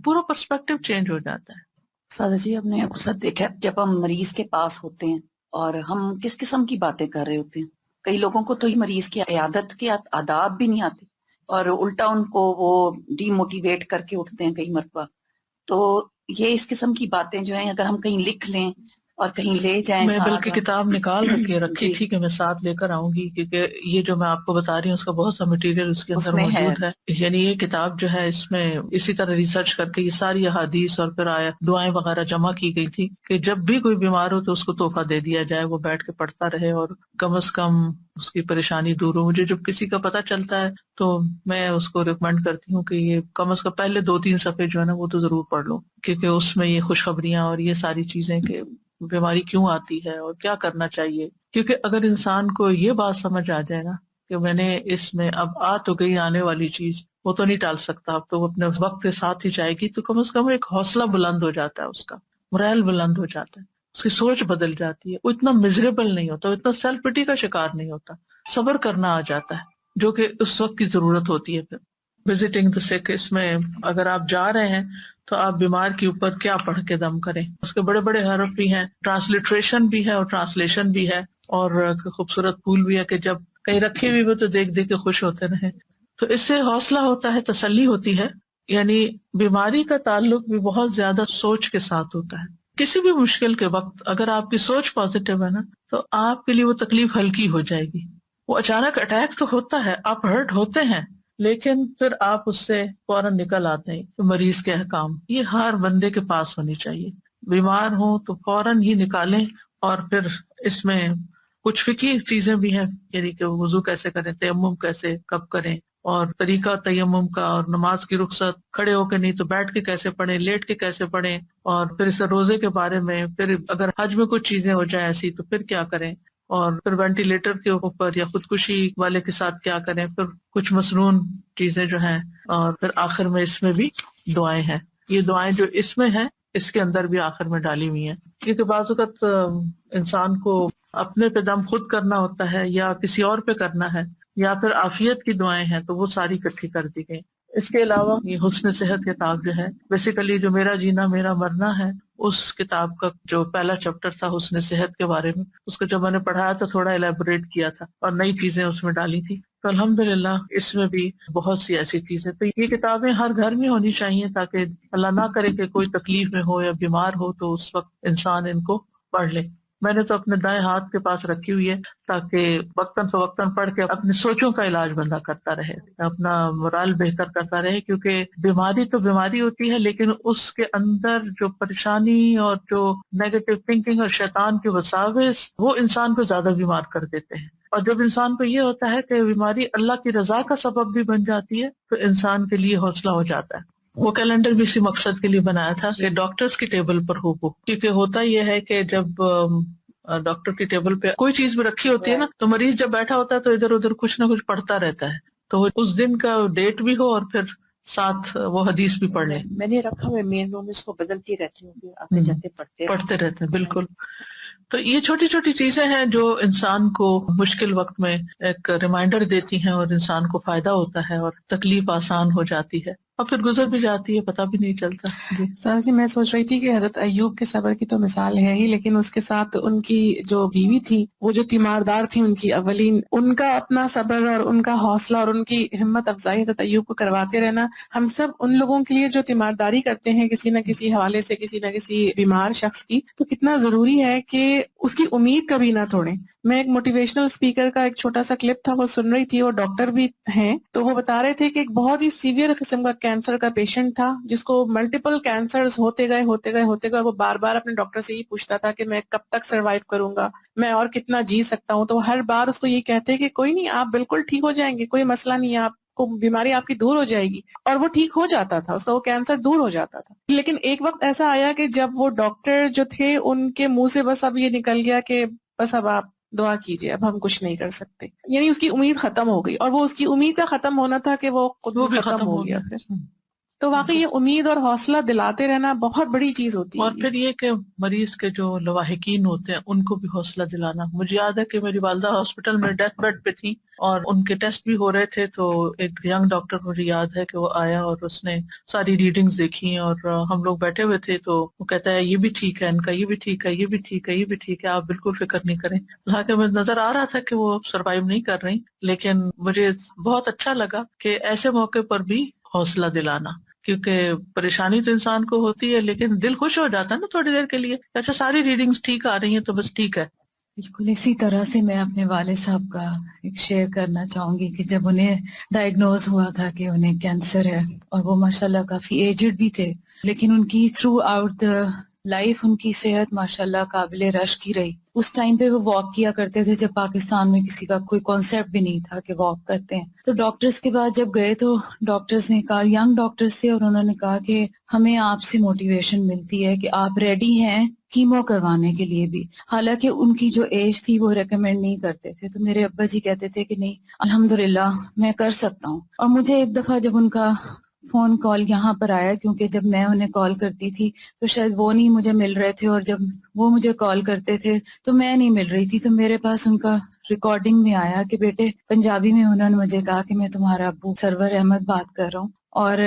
پورا پرسپیکٹو چینج ہو جاتا ہے۔ سادہ جی، ہم نے اکثر دیکھا ہے جب ہم مریض کے پاس ہوتے ہیں اور ہم کس قسم کی باتیں کر رہے ہوتے ہیں، کئی لوگوں کو تو ہی مریض کی عیادت کے آداب بھی نہیں آتے اور الٹا ان کو وہ ڈی موٹیویٹ کر کے اٹھتے ہیں کئی مرتبہ۔ تو یہ اس قسم کی باتیں جو ہیں اگر ہم کہیں لکھ لیں اور کہیں لے جائیں میں ساتھ، بلکہ کتاب نکال رکھی جی، تھی کہ میں ساتھ لے کر آؤں گی، کیونکہ یہ جو میں آپ کو بتا رہی ہوں اس کا بہت سا مٹیریل اس کے اندر میں موجود ہے۔ یعنی یہ کتاب جو ہے اس میں اسی طرح ریسرچ کر کے یہ ساری احادیث اور پھر دعائیں وغیرہ جمع کی گئی تھی کہ جب بھی کوئی بیمار ہو تو اس کو تحفہ دے دیا جائے، وہ بیٹھ کے پڑھتا رہے اور کم از کم اس کی پریشانی دور ہو۔ مجھے جب کسی کا پتہ چلتا ہے تو میں اس کو ریکمینڈ کرتی ہوں کہ یہ کم از کم پہلے 2-3 صفحے جو ہے نا وہ تو ضرور پڑھ لو، کیونکہ اس میں یہ خوشخبریاں اور یہ ساری چیزیں کہ بیماری کیوں آتی ہے اور کیا کرنا چاہیے۔ کیونکہ اگر انسان کو یہ بات سمجھ آ جائے نا کہ میں نے اس میں اب آ تو گئی آنے والی چیز، وہ تو نہیں ٹال سکتا، اب تو وہ اپنے وقت کے ساتھ ہی جائے گی، تو کم از کم ایک حوصلہ بلند ہو جاتا ہے، اس کا morale بلند ہو جاتا ہے، اس کی سوچ بدل جاتی ہے، وہ اتنا مزریبل نہیں ہوتا، وہ اتنا سیلف پٹی کا شکار نہیں ہوتا، صبر کرنا آ جاتا ہے جو کہ اس وقت کی ضرورت ہوتی ہے۔ پھر وزٹنگ دا سک، اس میں اگر آپ جا رہے ہیں تو آپ بیمار کے اوپر کیا پڑھ کے دم کریں، اس کے بڑے بڑے حرف بھی ہیں، ٹرانسلیٹریشن بھی ہے اور ٹرانسلیشن بھی ہے، اور خوبصورت پھول بھی ہے کہ جب کہیں رکھے ہوئے وہ تو دیکھ دیکھ کے خوش ہوتے رہیں، تو اس سے حوصلہ ہوتا ہے، تسلی ہوتی ہے۔ یعنی بیماری کا تعلق بھی بہت زیادہ سوچ کے ساتھ ہوتا ہے۔ کسی بھی مشکل کے وقت اگر آپ کی سوچ پازیٹیو ہے نا تو آپ کے لیے وہ تکلیف ہلکی ہو جائے گی۔ وہ اچانک اٹیک تو ہوتا ہے، آپ ہرٹ ہوتے ہیں، لیکن پھر آپ اس سے فوراً نکل آتے ہیں۔ تو مریض کے احکام یہ ہر بندے کے پاس ہونی چاہیے، بیمار ہوں تو فوراً ہی نکالیں۔ اور پھر اس میں کچھ فقہی چیزیں بھی ہیں، یعنی کہ وضو کیسے کریں، تیمم کیسے کب کریں، اور طریقہ تیمم کا، اور نماز کی رخصت کھڑے ہو کے نہیں تو بیٹھ کے کیسے پڑھیں، لیٹ کے کیسے پڑھیں، اور پھر اس روزے کے بارے میں، پھر اگر حج میں کچھ چیزیں ہو جائیں ایسی تو پھر کیا کریں، اور پھر وینٹیلیٹر کے اوپر یا خودکشی والے کے ساتھ کیا کریں، پھر کچھ مسنون چیزیں جو ہیں، اور پھر آخر میں اس میں بھی دعائیں ہیں۔ یہ دعائیں جو اس میں ہیں اس کے اندر بھی آخر میں ڈالی ہوئی ہیں، کیونکہ بعض اوقات انسان کو اپنے پہ دم خود کرنا ہوتا ہے یا کسی اور پہ کرنا ہے، یا پھر عافیت کی دعائیں ہیں تو وہ ساری اکٹھی کر دی گئی۔ اس کے علاوہ یہ حسن صحت کتاب جو ہے، بیسیکلی جو میرا جینا میرا مرنا ہے، اس کتاب کا جو پہلا چیپٹر تھا حسن صحت کے بارے میں، اس کو جب میں نے پڑھایا تو تھوڑا الیبوریٹ کیا تھا اور نئی چیزیں اس میں ڈالی تھی، تو الحمدللہ اس میں بھی بہت سی ایسی چیزیں۔ تو یہ کتابیں ہر گھر میں ہونی چاہیے تاکہ اللہ نہ کرے کہ کوئی تکلیف میں ہو یا بیمار ہو تو اس وقت انسان ان کو پڑھ لے۔ میں نے تو اپنے دائیں ہاتھ کے پاس رکھی ہوئی ہے تاکہ وقتاً فوقتاً پڑھ کے اپنی سوچوں کا علاج بندہ کرتا رہے، اپنا morale بہتر کرتا رہے، کیونکہ بیماری تو بیماری ہوتی ہے لیکن اس کے اندر جو پریشانی اور جو نیگیٹو تھنکنگ اور شیطان کے وساوس وہ انسان کو زیادہ بیمار کر دیتے ہیں۔ اور جب انسان کو یہ ہوتا ہے کہ بیماری اللہ کی رضا کا سبب بھی بن جاتی ہے تو انسان کے لیے حوصلہ ہو جاتا ہے۔ وہ کیلنڈر بھی اسی مقصد کے لیے بنایا تھا کہ ڈاکٹرز کی ٹیبل پر ہو وہ، کیونکہ ہوتا یہ ہے کہ جب ڈاکٹر کی ٹیبل پہ کوئی چیز بھی رکھی ہوتی ہے نا تو مریض جب بیٹھا ہوتا ہے تو ادھر ادھر کچھ نہ کچھ پڑھتا رہتا ہے، تو اس دن کا ڈیٹ بھی ہو اور پھر ساتھ وہ حدیث بھی پڑھ لیں۔ میں نے رکھا ہوا مین روم، اس کو بدلتی رہتی ہوں، آتے جاتے پڑھتے رہتے ہیں، بالکل۔ تو یہ چھوٹی چھوٹی چیزیں ہیں جو انسان کو مشکل وقت میں ایک ریمائنڈر دیتی ہیں اور انسان کو فائدہ ہوتا ہے اور تکلیف آسان ہو جاتی ہے اور پھر گزر بھی جاتی ہے، پتہ بھی نہیں چلتا۔ سر جی، میں سوچ رہی تھی کہ حضرت ایوب کے صبر کی تو مثال ہے ہی، لیکن اس کے ساتھ ان کی جو بیوی تھی، وہ جو تیماردار تھی، ان کی اولین، ان کا اپنا صبر اور ان کا حوصلہ اور ان کی ہمت افزائی حضرت ایوب کو کرواتے رہنا، ہم سب ان لوگوں کے لیے جو تیمارداری کرتے ہیں کسی نہ کسی حوالے سے، کسی نہ کسی بیمار شخص کی، تو کتنا ضروری ہے کہ اس کی امید کبھی نہ توڑیں۔ میں ایک موٹیویشنل اسپیکر کا ایک چھوٹا سا کلپ تھا، وہ سن رہی تھی، وہ ڈاکٹر بھی ہیں، تو وہ بتا رہے تھے کہ ایک بہت ہی سیویئر قسم کا کینسر کا پیشنٹ تھا جس کو ملٹیپل کینسرز ہوتے گئے، وہ بار بار اپنے ڈاکٹر سے یہ پوچھتا تھا کہ میں کب تک سروائیو کروں گا، میں اور کتنا جی سکتا ہوں، تو ہر بار اس کو یہ کہتے کہ کوئی نہیں، آپ بالکل ٹھیک ہو جائیں گے، کوئی مسئلہ نہیں ہے، آپ کو بیماری آپ کی دور ہو جائے گی، اور وہ ٹھیک ہو جاتا تھا، اس کا وہ کینسر دور ہو جاتا تھا۔ لیکن ایک وقت ایسا آیا کہ جب وہ ڈاکٹر جو تھے ان کے منہ سے بس اب یہ نکل گیا کہ بس اب آپ دعا کیجیے، اب ہم کچھ نہیں کر سکتے، یعنی اس کی امید ختم ہو گئی، اور وہ اس کی امید کا ختم ہونا تھا کہ وہ خود بھی ختم ہو گیا پھر۔ تو واقعی یہ امید اور حوصلہ دلاتے رہنا بہت بڑی چیز ہوتی ہے. اور پھر یہ کہ مریض کے جو لواحقین ہوتے ہیں ان کو بھی حوصلہ دلانا. مجھے یاد ہے کہ میری والدہ ہاسپٹل میں ڈیتھ بیڈ پہ تھی اور ان کے ٹیسٹ بھی ہو رہے تھے, تو ایک ینگ ڈاکٹر مجھے یاد ہے کہ وہ آیا اور اس نے ساری ریڈنگز دیکھی اور ہم لوگ بیٹھے ہوئے تھے, تو وہ کہتا ہے یہ بھی ٹھیک ہے, ان کا یہ بھی ٹھیک ہے, یہ بھی ٹھیک ہے, یہ بھی ٹھیک ہے, آپ بالکل فکر نہیں کریں. حالانکہ مجھے نظر آ رہا تھا کہ وہ سروائیو نہیں کر رہی, لیکن مجھے بہت اچھا لگا کہ ایسے موقع پر بھی حوصلہ دلانا, کیونکہ پریشانی تو انسان کو ہوتی ہے لیکن دل خوش ہو جاتا ہے نا تھوڑی دیر کے لیے, اچھا ساری ریڈنگز ٹھیک آ رہی ہیں تو بس ٹھیک ہے. بالکل اسی طرح سے میں اپنے والد صاحب کا ایک شیئر کرنا چاہوں گی کہ جب انہیں ڈائگنوز ہوا تھا کہ انہیں کینسر ہے, اور وہ ماشاءاللہ کافی ایجڈ بھی تھے, لیکن ان کی تھرو آؤٹ دا لائف ان کی صحت ماشاءاللہ قابل رشک کی رہی. اس ٹائم پہ وہ واک کیا کرتے تھے جب پاکستان میں کسی کا کوئی کانسیپٹ بھی نہیں تھا کہ واک کرتے ہیں. تو ڈاکٹرز کے بعد جب گئے تو ڈاکٹرز نے کہا, ینگ ڈاکٹرز تھے, اور انہوں نے کہا کہ ہمیں آپ سے موٹیویشن ملتی ہے کہ آپ ریڈی ہیں کیمو کروانے کے لیے بھی. حالانکہ ان کی جو ایج تھی وہ ریکمینڈ نہیں کرتے تھے. تو میرے ابا جی کہتے تھے کہ نہیں الحمدللہ میں کر سکتا ہوں. اور مجھے ایک دفعہ جب ان کا فون کال یہاں پر آیا, کیونکہ جب میں انہیں کال کرتی تھی تو شاید وہ نہیں مجھے مل رہے تھے, اور جب وہ مجھے کال کرتے تھے تو میں نہیں مل رہی تھی, تو میرے پاس ان کا ریکارڈنگ میں آیا کہ بیٹے پنجابی میں انہوں نے مجھے کہا کہ میں تمہارا ابو سرور احمد بات کر رہا ہوں, اور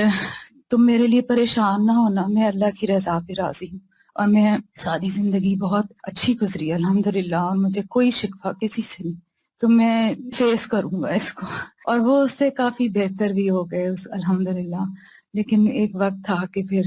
تم میرے لیے پریشان نہ ہونا, میں اللہ کی رضا پہ راضی ہوں, اور میں ساری زندگی بہت اچھی گزری الحمدللہ, اور مجھے کوئی شکوہ کسی سے نہیں, تو میں فیس کروں گا اس کو. اور وہ اس سے کافی بہتر بھی ہو گئے الحمدللہ. لیکن ایک وقت تھا کہ پھر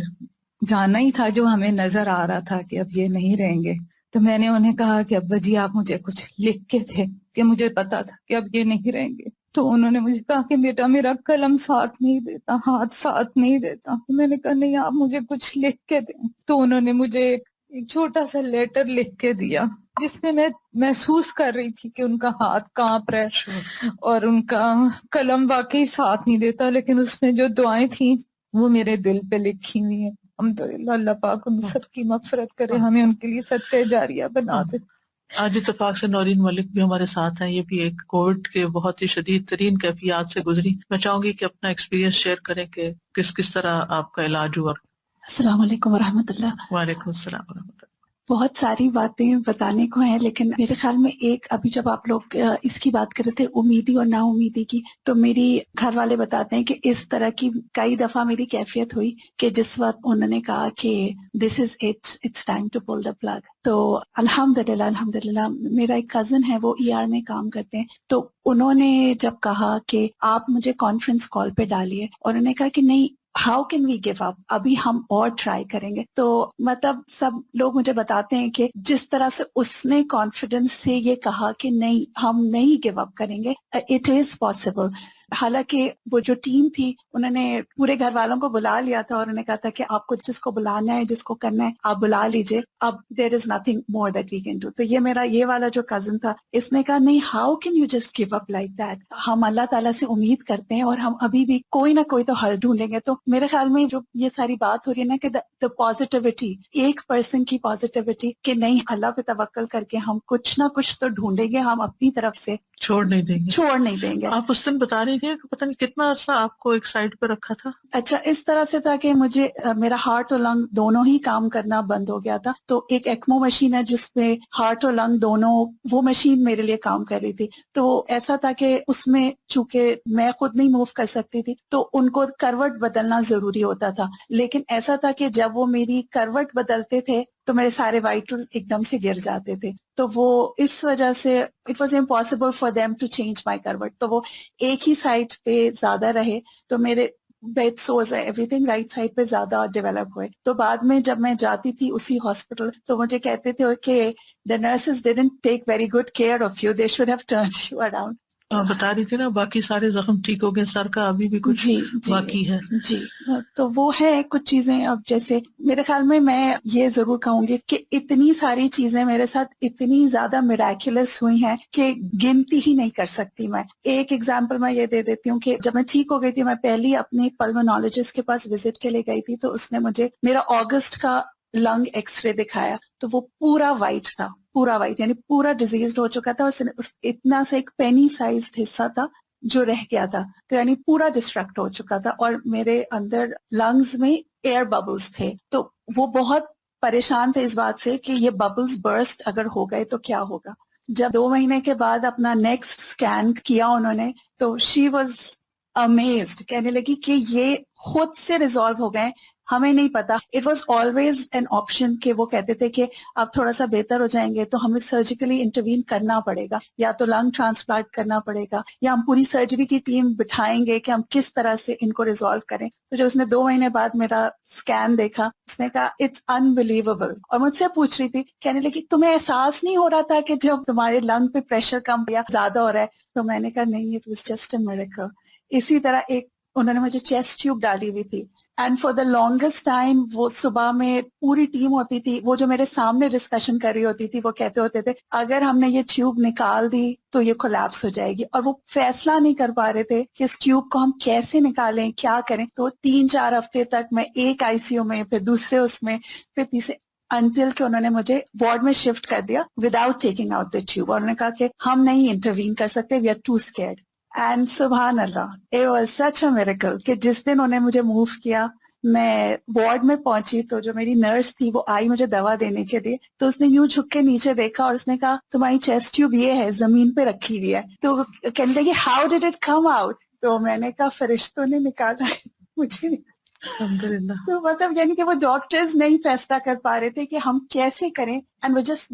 جانا ہی تھا, جو ہمیں نظر آ رہا تھا کہ اب یہ نہیں رہیں گے. تو میں نے انہیں کہا کہ ابا جی آپ مجھے کچھ لکھ کے تھے, کہ مجھے پتا تھا کہ اب یہ نہیں رہیں گے. تو انہوں نے مجھے کہا کہ بیٹا میرا قلم ساتھ نہیں دیتا, ہاتھ ساتھ نہیں دیتا. میں نے کہا نہیں آپ مجھے کچھ لکھ کے دیں. تو انہوں نے مجھے ایک چھوٹا سا لیٹر لکھ کے دیا, جس میں میں محسوس کر رہی تھی کہ ان کا ہاتھ کانپ رہا ہے اور ان کا قلم واقعی ساتھ نہیں دیتا, لیکن اس میں جو دعائیں تھیں وہ میرے دل پہ لکھی ہوئی ہیں. الحمدللہ اللہ پاک ان سب کی مغفرت کرے, ہمیں ان کے لیے صدقہ جاریہ بنا دے. آج اتفاق سے نورین ملک بھی ہمارے ساتھ ہیں, یہ بھی ایک کووڈ کے بہت ہی شدید ترین کیفیات سے گزری. میں چاہوں گی کہ اپنا ایکسپیرینس شیئر کریں کہ کس طرح آپ کا علاج ہوا. السلام علیکم ورحمۃ اللہ. وعلیکم السلام ورحمۃ اللہ. بہت ساری باتیں بتانے کو ہیں, لیکن میرے خیال میں ایک, ابھی جب آپ لوگ اس کی بات کر رہے تھے امیدی اور نا امیدی کی, تو میری گھر والے بتاتے ہیں کہ اس طرح کی کئی دفعہ میری کیفیت ہوئی کہ جس وقت انہوں نے کہا کہ this is it, it's time to pull the plug. تو الحمدللہ میرا ایک کزن ہے, وہ ER میں کام کرتے ہیں, تو انہوں نے جب کہا کہ آپ مجھے کانفرنس کال پہ ڈالیے, اور انہوں نے کہا کہ نہیں how can we give up, ابھی ہم اور ٹرائی کریں گے. تو مطلب سب لوگ مجھے بتاتے ہیں کہ جس طرح سے اس نے کانفیڈنس سے یہ کہا کہ نہیں ہم نہیں گیو اپ کریں گے, اٹ از پاسبل. حالانکہ وہ جو ٹیم تھی انہوں نے پورے گھر والوں کو بلا لیا تھا, اور انہوں نے کہا تھا کہ آپ کو جس کو بلانا ہے جس کو کرنا ہے آپ بلا لیجئے, اب there is nothing more that we can do. تو یہ میرا یہ والا جو کزن تھا, اس نے کہا نہیں how can you just give up like that, ہم اللہ تعالیٰ سے امید کرتے ہیں اور ہم ابھی بھی کوئی نہ کوئی تو حل ڈھونڈیں گے. تو میرے خیال میں جو یہ ساری بات ہو رہی ہے نا کہ دا پازیٹیوٹی, ایک پرسن کی پازیٹیوٹی کہ نہیں اللہ پہ توکل کر کے ہم کچھ نہ کچھ تو ڈھونڈیں گے, ہم اپنی طرف سے چھوڑ نہیں دیں گے. گے. آپ اس دن بتا رہی تھے کہ پتہ نہیں کتنا عرصہ آپ کو ایک سائڈ پہ رکھا تھا. اچھا اس طرح سے تھا کہ مجھے میرا ہارٹ اور لنگ دونوں ہی کام کرنا بند ہو گیا تھا. تو ایک ایکمو مشین ہے جس پہ ہارٹ اور لنگ دونوں, وہ مشین میرے لیے کام کر رہی تھی. تو ایسا تھا کہ اس میں چونکہ میں خود نہیں موو کر سکتی تھی تو ان کو کروٹ بدلنا ضروری ہوتا تھا. لیکن ایسا تھا کہ جب وہ میری کروٹ بدلتے تھے تو میرے سارے وائٹل ایک دم سے گر جاتے تھے. تو وہ اس وجہ سے it was impossible for them to change my کروٹ. تو وہ ایک ہی سائڈ پہ زیادہ رہے, تو میرے بیڈ سورز ہے ایوری تھنگ رائٹ سائڈ پہ زیادہ ڈیولپ ہوئے. تو بعد میں جب میں جاتی تھی اسی ہاسپٹل تو مجھے کہتے تھے کہ the nurses didn't take very good care of you, they should have turned you around. بتا رہی تھی نا باقی سارے زخم ٹھیک ہو گئے, سر کا ابھی بھی کچھ باقی ہے. جی تو وہ ہے کچھ چیزیں. اب جیسے میرے خیال میں یہ ضرور کہوں گی کہ اتنی ساری چیزیں میرے ساتھ اتنی زیادہ میراکولس ہوئی ہیں کہ گنتی ہی نہیں کر سکتی میں. ایک ایگزامپل میں یہ دے دیتی ہوں کہ جب میں ٹھیک ہو گئی تھی, میں پہلی اپنی پلمونالوجسٹ کے پاس وزٹ کے لیے گئی تھی, تو اس نے مجھے میرا اگست کا لنگ ایکس رے دکھایا, تو وہ پورا وائٹ تھا, پورا وائٹ یعنی پورا ڈیزیزڈ ہو چکا تھا. اتنا سا ایک پینی سائزڈ حصہ تھا جو رہ گیا تھا، تو یعنی پورا ڈسٹریکٹ ہو چکا تھا اور میرے اندر لنگز میں ایئر ببلز تھے، تو وہ بہت پریشان تھے اس بات سے کہ یہ ببلز برسٹ اگر ہو گئے تو کیا ہوگا. جب 2 مہینے کے بعد اپنا نیکسٹ اسکین کیا انہوں نے تو شی واز امیزڈ، کہنے لگی کہ یہ خود سے ریزالو ہو گئے، ہمیں نہیں پتا. It was always an option کہ وہ کہتے تھے کہ آپ تھوڑا سا بہتر ہو جائیں گے تو ہمیں سرجیکلی انٹروین کرنا پڑے گا، یا تو لنگ ٹرانسپلانٹ کرنا پڑے گا، یا ہم پوری سرجری کی ٹیم بٹھائیں گے کہ ہم کس طرح سے ان کو ریزالو کریں. تو جب اس نے 2 مہینے بعد میرا اسکین دیکھا، اس نے کہا اٹس انبلیویبل، اور مجھ سے پوچھ رہی تھی، کہنے لگی تمہیں احساس نہیں ہو رہا تھا کہ جب تمہارے لنگ پہ پریشر کم یا زیادہ ہو رہا ہے؟ تو میں نے کہا نہیں، it was just a miracle. اسی طرح ایک انہوں نے مجھے چیسٹ ٹیوب ڈالی ہوئی تھی، and for the longest time وہ صبح میں پوری ٹیم ہوتی تھی، وہ جو میرے سامنے ڈسکشن کر رہی ہوتی تھی، وہ کہتے ہوتے تھے اگر ہم نے یہ ٹیوب نکال دی تو یہ کولیپس ہو جائے گی، اور وہ فیصلہ نہیں کر پا رہے تھے کہ اس ٹیوب کو ہم کیسے نکالیں، کیا کریں. تو 3-4 ہفتے تک میں ایک آئی سی یو میں، پھر دوسرے اس میں، پھر تیسرے، انٹل کہ انہوں نے مجھے وارڈ میں شفٹ کر دیا without taking out the tube, اور انہوں نے کہا کہ ہم نہیں انٹروین کر سکتے، we are too scared. And سبحان اللہ، it was such a miracle کہ جس دن انہوں نے مجھے موو کیا، میں وارڈ میں پہنچی تو جو میری نرس تھی وہ آئی مجھے دوا دینے کے لیے، تو اس نے یوں جھک کے نیچے دیکھا اور اس نے کہا تمہاری چیسٹ ٹیوب یہ ہے، زمین پہ رکھی ہوئی ہے. تو کہنے لگی how did it come out? تو میں نے کہا فرشتوں نے نکالا ہے، مجھے نہیں. الحمدللہ. تو مطلب یعنی کہ وہ ڈاکٹرز نہیں فیصلہ کر پا رہے تھے کہ ہم کیسے کریں، اینڈ وہ جسٹ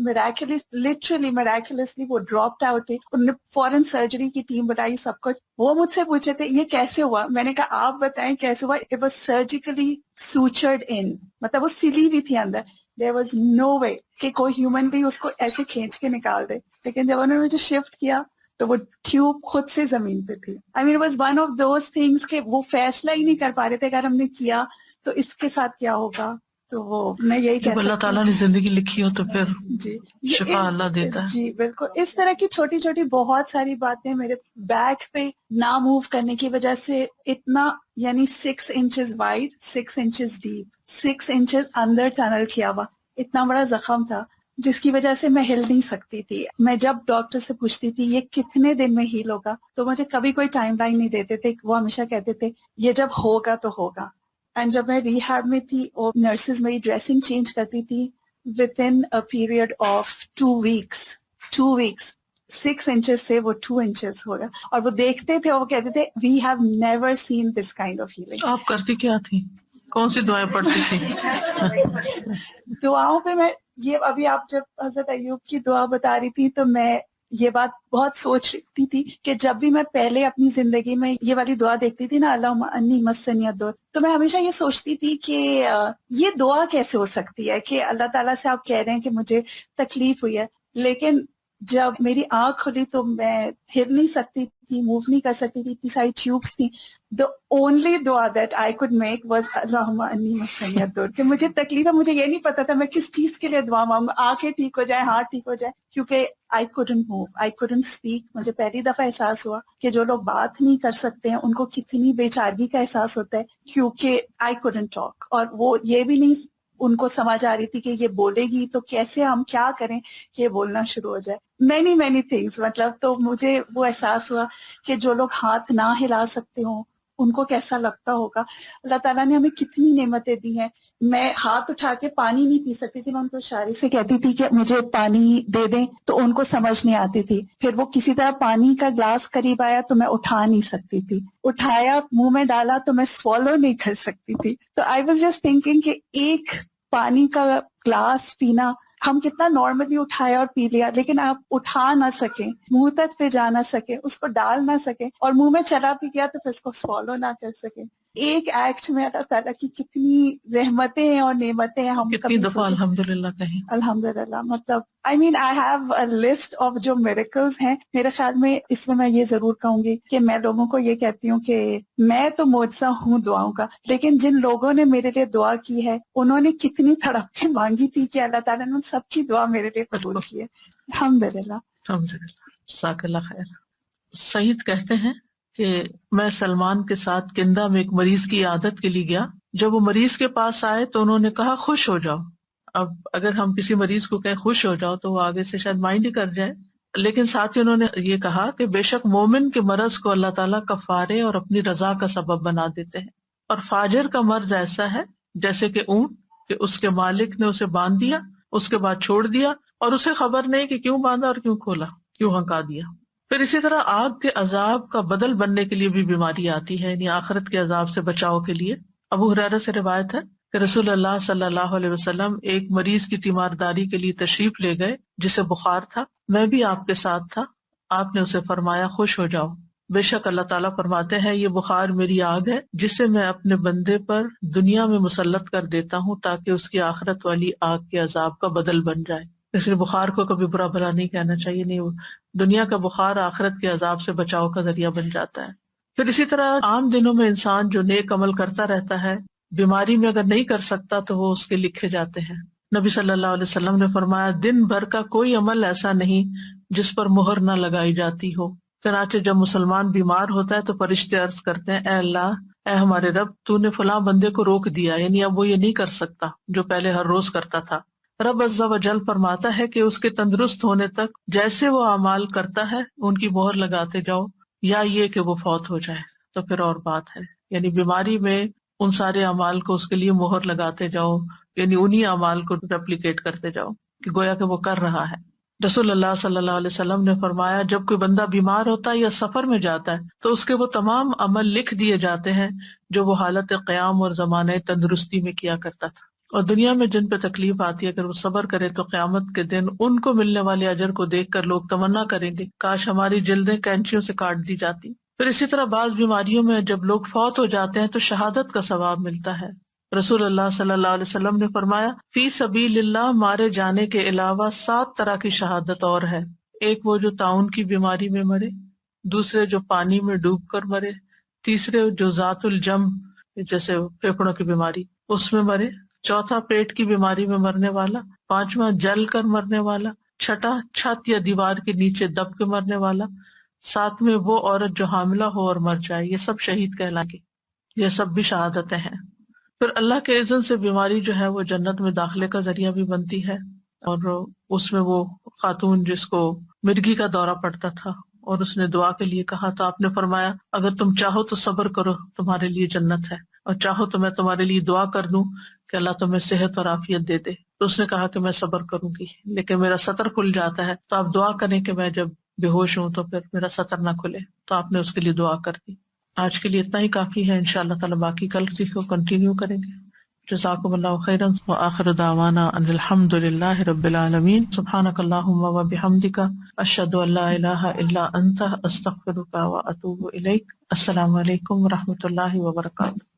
لٹرلی میراکولسلی وہ ڈراپڈ آؤٹ تھے. انہوں نے فوراً سرجری کی ٹیم بتائی، سب کچھ. وہ مجھ سے پوچھے تھے یہ کیسے ہوا، میں نے کہا آپ بتائیں کیسے ہوا. اٹ واز سرجیکلی سوچرڈ ان، مطلب وہ سلی ہوئی تھی اندر. دیر واز نو وے کہ کوئی ہیومن بھی اس کو ایسے کھینچ کے نکال دے. لیکن جب انہوں نے مجھے شفٹ کیا تو وہ ٹیوب خود سے زمین پہ تھی. I mean it was one of those things کہ وہ فیصلہ ہی نہیں کر پا رہے تھے اگر ہم نے کیا تو اس کے ساتھ کیا ہوگا. تو وہ میں یہی کہہ جب اللہ سکتی تعالیٰ ہوں. نے زندگی لکھی ہو تو پھر جی شفا اللہ دیتا ہے. جی بالکل. اس طرح کی چھوٹی چھوٹی بہت ساری باتیں میرے بیک پہ نہ موو کرنے کی وجہ سے اتنا، یعنی 6 inches wide, 6 inches deep, 6 inches اندر ٹنل کیا ہوا، اتنا بڑا زخم تھا جس کی وجہ سے میں ہل نہیں سکتی تھی. میں جب ڈاکٹر سے پوچھتی تھی یہ کتنے دن میں ہیل ہوگا تو مجھے کبھی کوئی ٹائم لائن نہیں دیتے تھے. وہ ہمیشہ کہتے تھے یہ جب ہوگا تو ہوگا. اینڈ جب میں ریہیب میں تھی اور نرسز میری ڈریسنگ چینج کرتی تھی with in a period of 2 weeks 6 inches سے وہ 2 انچز ہو گیا. اور وہ دیکھتے تھے اور وہ کہتے تھے we have never seen this kind of healing. آپ کرتی کیا تھی؟ کون سی دعائیں پڑھتی تھی؟ دعاؤں پہ میں یہ ابھی آپ جب حضرت ایوب کی دعا بتا رہی تھی تو میں یہ بات بہت سوچ رہی تھی کہ جب بھی میں پہلے اپنی زندگی میں یہ والی دعا دیکھتی تھی نا، اللہم انی مسنی الضر، تو میں ہمیشہ یہ سوچتی تھی کہ یہ دعا کیسے ہو سکتی ہے کہ اللہ تعالیٰ سے آپ کہہ رہے ہیں کہ مجھے تکلیف ہوئی ہے. لیکن جب میری آنکھ کھلی تو میں ہل نہیں سکتی تھی، موو نہیں کر سکتی تھی، اتنی ساری ٹیوبس تھی. The only dua that I could make was Allahumma anni massani ad-dur، کہ مجھے تکلیف ہے، مجھے یہ نہیں پتا تھا میں کس چیز کے لیے دعا مانگوں، آنکھیں ٹھیک ہو جائے، ہاتھ ٹھیک ہو جائے، کیونکہ I couldn't move, I couldn't speak. مجھے پہلی دفعہ احساس ہوا کہ جو لوگ بات نہیں کر سکتے ہیں ان کو کتنی بے چارگی کا احساس ہوتا ہے، کیونکہ I couldn't talk. اور وہ یہ بھی نہیں ان کو سمجھ آ رہی تھی کہ یہ بولے گی تو کیسے ہم کیا کریں کہ یہ بولنا شروع ہو جائے. مینی تھنگس، مطلب تو مجھے وہ احساس ہوا کہ جو لوگ ہاتھ نہ ہلا سکتے ہوں ان کو کیسا لگتا ہوگا. اللہ تعالیٰ نے ہمیں کتنی نعمتیں دی ہیں. میں ہاتھ اٹھا کے پانی نہیں پی سکتی تھی، میں ان کو اشارے سے کہتی تھی کہ مجھے پانی دے دیں تو ان کو سمجھ نہیں آتی تھی. پھر وہ کسی طرح پانی کا گلاس قریب آیا تو میں اٹھا نہیں سکتی تھی، اٹھایا منہ میں ڈالا تو میں سوالو نہیں کر سکتی تھی. تو آئی واز جسٹ تھنکنگ کہ ایک پانی کا گلاس پینا ہم کتنا نارملی اٹھایا اور پی لیا، لیکن آپ اٹھا نہ سکیں، منہ تک پہ جا نہ سکیں، اس کو ڈال نہ سکیں، اور منہ میں چلا بھی گیا تو پھر اس کو سوالو نہ کر سکیں. ایک ایکٹ میں اللہ تعالیٰ کی کتنی رحمتیں ہیں اور نعمتیں ہیں. ہم کتنی دفعہ الحمدللہ کہیں. الحمدللہ، مطلب I mean I have a list of جو miracles ہیں. میرے خیال میں اس میں یہ ضرور کہوں گی کہ میں لوگوں کو یہ کہتی ہوں کہ میں تو معجزہ ہوں دعاؤں کا، لیکن جن لوگوں نے میرے لیے دعا کی ہے انہوں نے کتنی تڑپ کے مانگی تھی کہ اللہ تعالیٰ نے ان سب کی دعا میرے لیے قبول کی ہے. الحمدللہ. جزاک اللہ خیر. سعید کہتے ہیں کہ میں سلمان کے ساتھ کندا میں ایک مریض کی عیادت کے لیے گیا. جب وہ مریض کے پاس آئے تو انہوں نے کہا خوش ہو جاؤ. اب اگر ہم کسی مریض کو کہیں خوش ہو جاؤ تو وہ آگے سے شاید مائنڈ ہی کر جائے، لیکن ساتھ ہی انہوں نے یہ کہا کہ بے شک مومن کے مرض کو اللہ تعالیٰ کفارے اور اپنی رضا کا سبب بنا دیتے ہیں، اور فاجر کا مرض ایسا ہے جیسے کہ اونٹ کہ اس کے مالک نے اسے باندھ دیا، اس کے بعد چھوڑ دیا اور اسے خبر نہیں کہ کیوں باندھا اور کیوں کھولا، کیوں ہنکا دیا۔ پھر اسی طرح آگ کے عذاب کا بدل بننے کے لیے بھی بیماری آتی ہے، یعنی آخرت کے عذاب سے بچاؤ کے لیے۔ ابو ہریرہ سے روایت ہے کہ رسول اللہ صلی اللہ علیہ وسلم ایک مریض کی تیمارداری کے لیے تشریف لے گئے جسے بخار تھا، میں بھی آپ کے ساتھ تھا۔ آپ نے اسے فرمایا خوش ہو جاؤ، بے شک اللہ تعالیٰ فرماتے ہیں یہ بخار میری آگ ہے جسے میں اپنے بندے پر دنیا میں مسلط کر دیتا ہوں تاکہ اس کی آخرت والی آگ کے عذاب کا بدل بن جائے۔ اس لیے بخار کو کبھی برا بھلا نہیں کہنا چاہیے، نہیں، دنیا کا بخار آخرت کے عذاب سے بچاؤ کا ذریعہ بن جاتا ہے۔ پھر اسی طرح عام دنوں میں انسان جو نیک عمل کرتا رہتا ہے، بیماری میں اگر نہیں کر سکتا تو وہ اس کے لکھے جاتے ہیں۔ نبی صلی اللہ علیہ وسلم نے فرمایا دن بھر کا کوئی عمل ایسا نہیں جس پر مہر نہ لگائی جاتی ہو۔ چنانچہ جب مسلمان بیمار ہوتا ہے تو فرشتے عرض کرتے ہیں اے اللہ، اے ہمارے رب، تو نے فلاں بندے کو روک دیا، یعنی اب وہ یہ نہیں کر سکتا جو پہلے ہر روز کرتا تھا۔ رب عز و جل فرماتا ہے کہ اس کے تندرست ہونے تک جیسے وہ اعمال کرتا ہے ان کی مہر لگاتے جاؤ، یا یہ کہ وہ فوت ہو جائے تو پھر اور بات ہے۔ یعنی بیماری میں ان سارے اعمال کو اس کے لیے مہر لگاتے جاؤ، یعنی انہی اعمال کو ریپلیکیٹ کرتے جاؤ کہ گویا کہ وہ کر رہا ہے۔ رسول اللہ صلی اللہ علیہ وسلم نے فرمایا جب کوئی بندہ بیمار ہوتا ہے یا سفر میں جاتا ہے تو اس کے وہ تمام عمل لکھ دیے جاتے ہیں جو وہ حالت قیام اور زمانے تندرستی میں کیا کرتا تھا، اور دنیا میں جن پہ تکلیف آتی ہے اگر وہ صبر کرے تو قیامت کے دن ان کو ملنے والے اجر کو دیکھ کر لوگ تمنا کریں گے کاش ہماری جلدیں کینچیوں سے کاٹ دی جاتی۔ پھر اسی طرح بعض بیماریوں میں جب لوگ فوت ہو جاتے ہیں تو شہادت کا ثواب ملتا ہے۔ رسول اللہ صلی اللہ علیہ وسلم نے فرمایا فی سبیل اللہ مارے جانے کے علاوہ 7 طرح کی شہادت اور ہے۔ ایک وہ جو طاعون کی بیماری میں مرے، دوسرے جو پانی میں ڈوب کر مرے، تیسرے جو ذات الجم جیسے پھیپھڑوں کی بیماری اس میں مرے، چوتھا پیٹ کی بیماری میں مرنے والا، پانچواں جل کر مرنے والا، چھٹا چھت یا دیوار کے نیچے دب کے مرنے والا، ساتویں وہ عورت جو حاملہ ہو اور مر جائے، یہ سب شہید کہلائیں گے۔ یہ سب بھی شہادتیں ہیں۔ پھر اللہ کے اذن سے بیماری جو ہے وہ جنت میں داخلے کا ذریعہ بھی بنتی ہے، اور اس میں وہ خاتون جس کو مرگی کا دورہ پڑتا تھا اور اس نے دعا کے لیے کہا تو آپ نے فرمایا اگر تم چاہو تو صبر کرو، تمہارے لیے جنت ہے، اور چاہو تو میں تمہارے لیے دعا کر دوں کہ اللہ تمہیں صحت اور عافیت دے دے۔ تو اس نے کہا کہ میں صبر کروں گی لیکن میرا سطر کھل جاتا ہے، تو آپ دعا کریں کہ میں جب بے ہوش ہوں تو پھر میرا سطر نہ کھلے۔ تو آپ نے اس کے لیے دعا کر دی۔ آج کے لیے اتنا ہی کافی ہے، انشاءاللہ تعالی باقی کل کو کنٹینیو کریں گے۔ جزاکم اللہ خیرا وآخر دعوانا ان الحمد للہ رب العالمین۔ سبحانک اللہم وبحمدک اشہد ان لا الہ الا انت استغفرک واتوب الیک۔ السلام علیکم ورحمۃ اللہ وبرکاتہ۔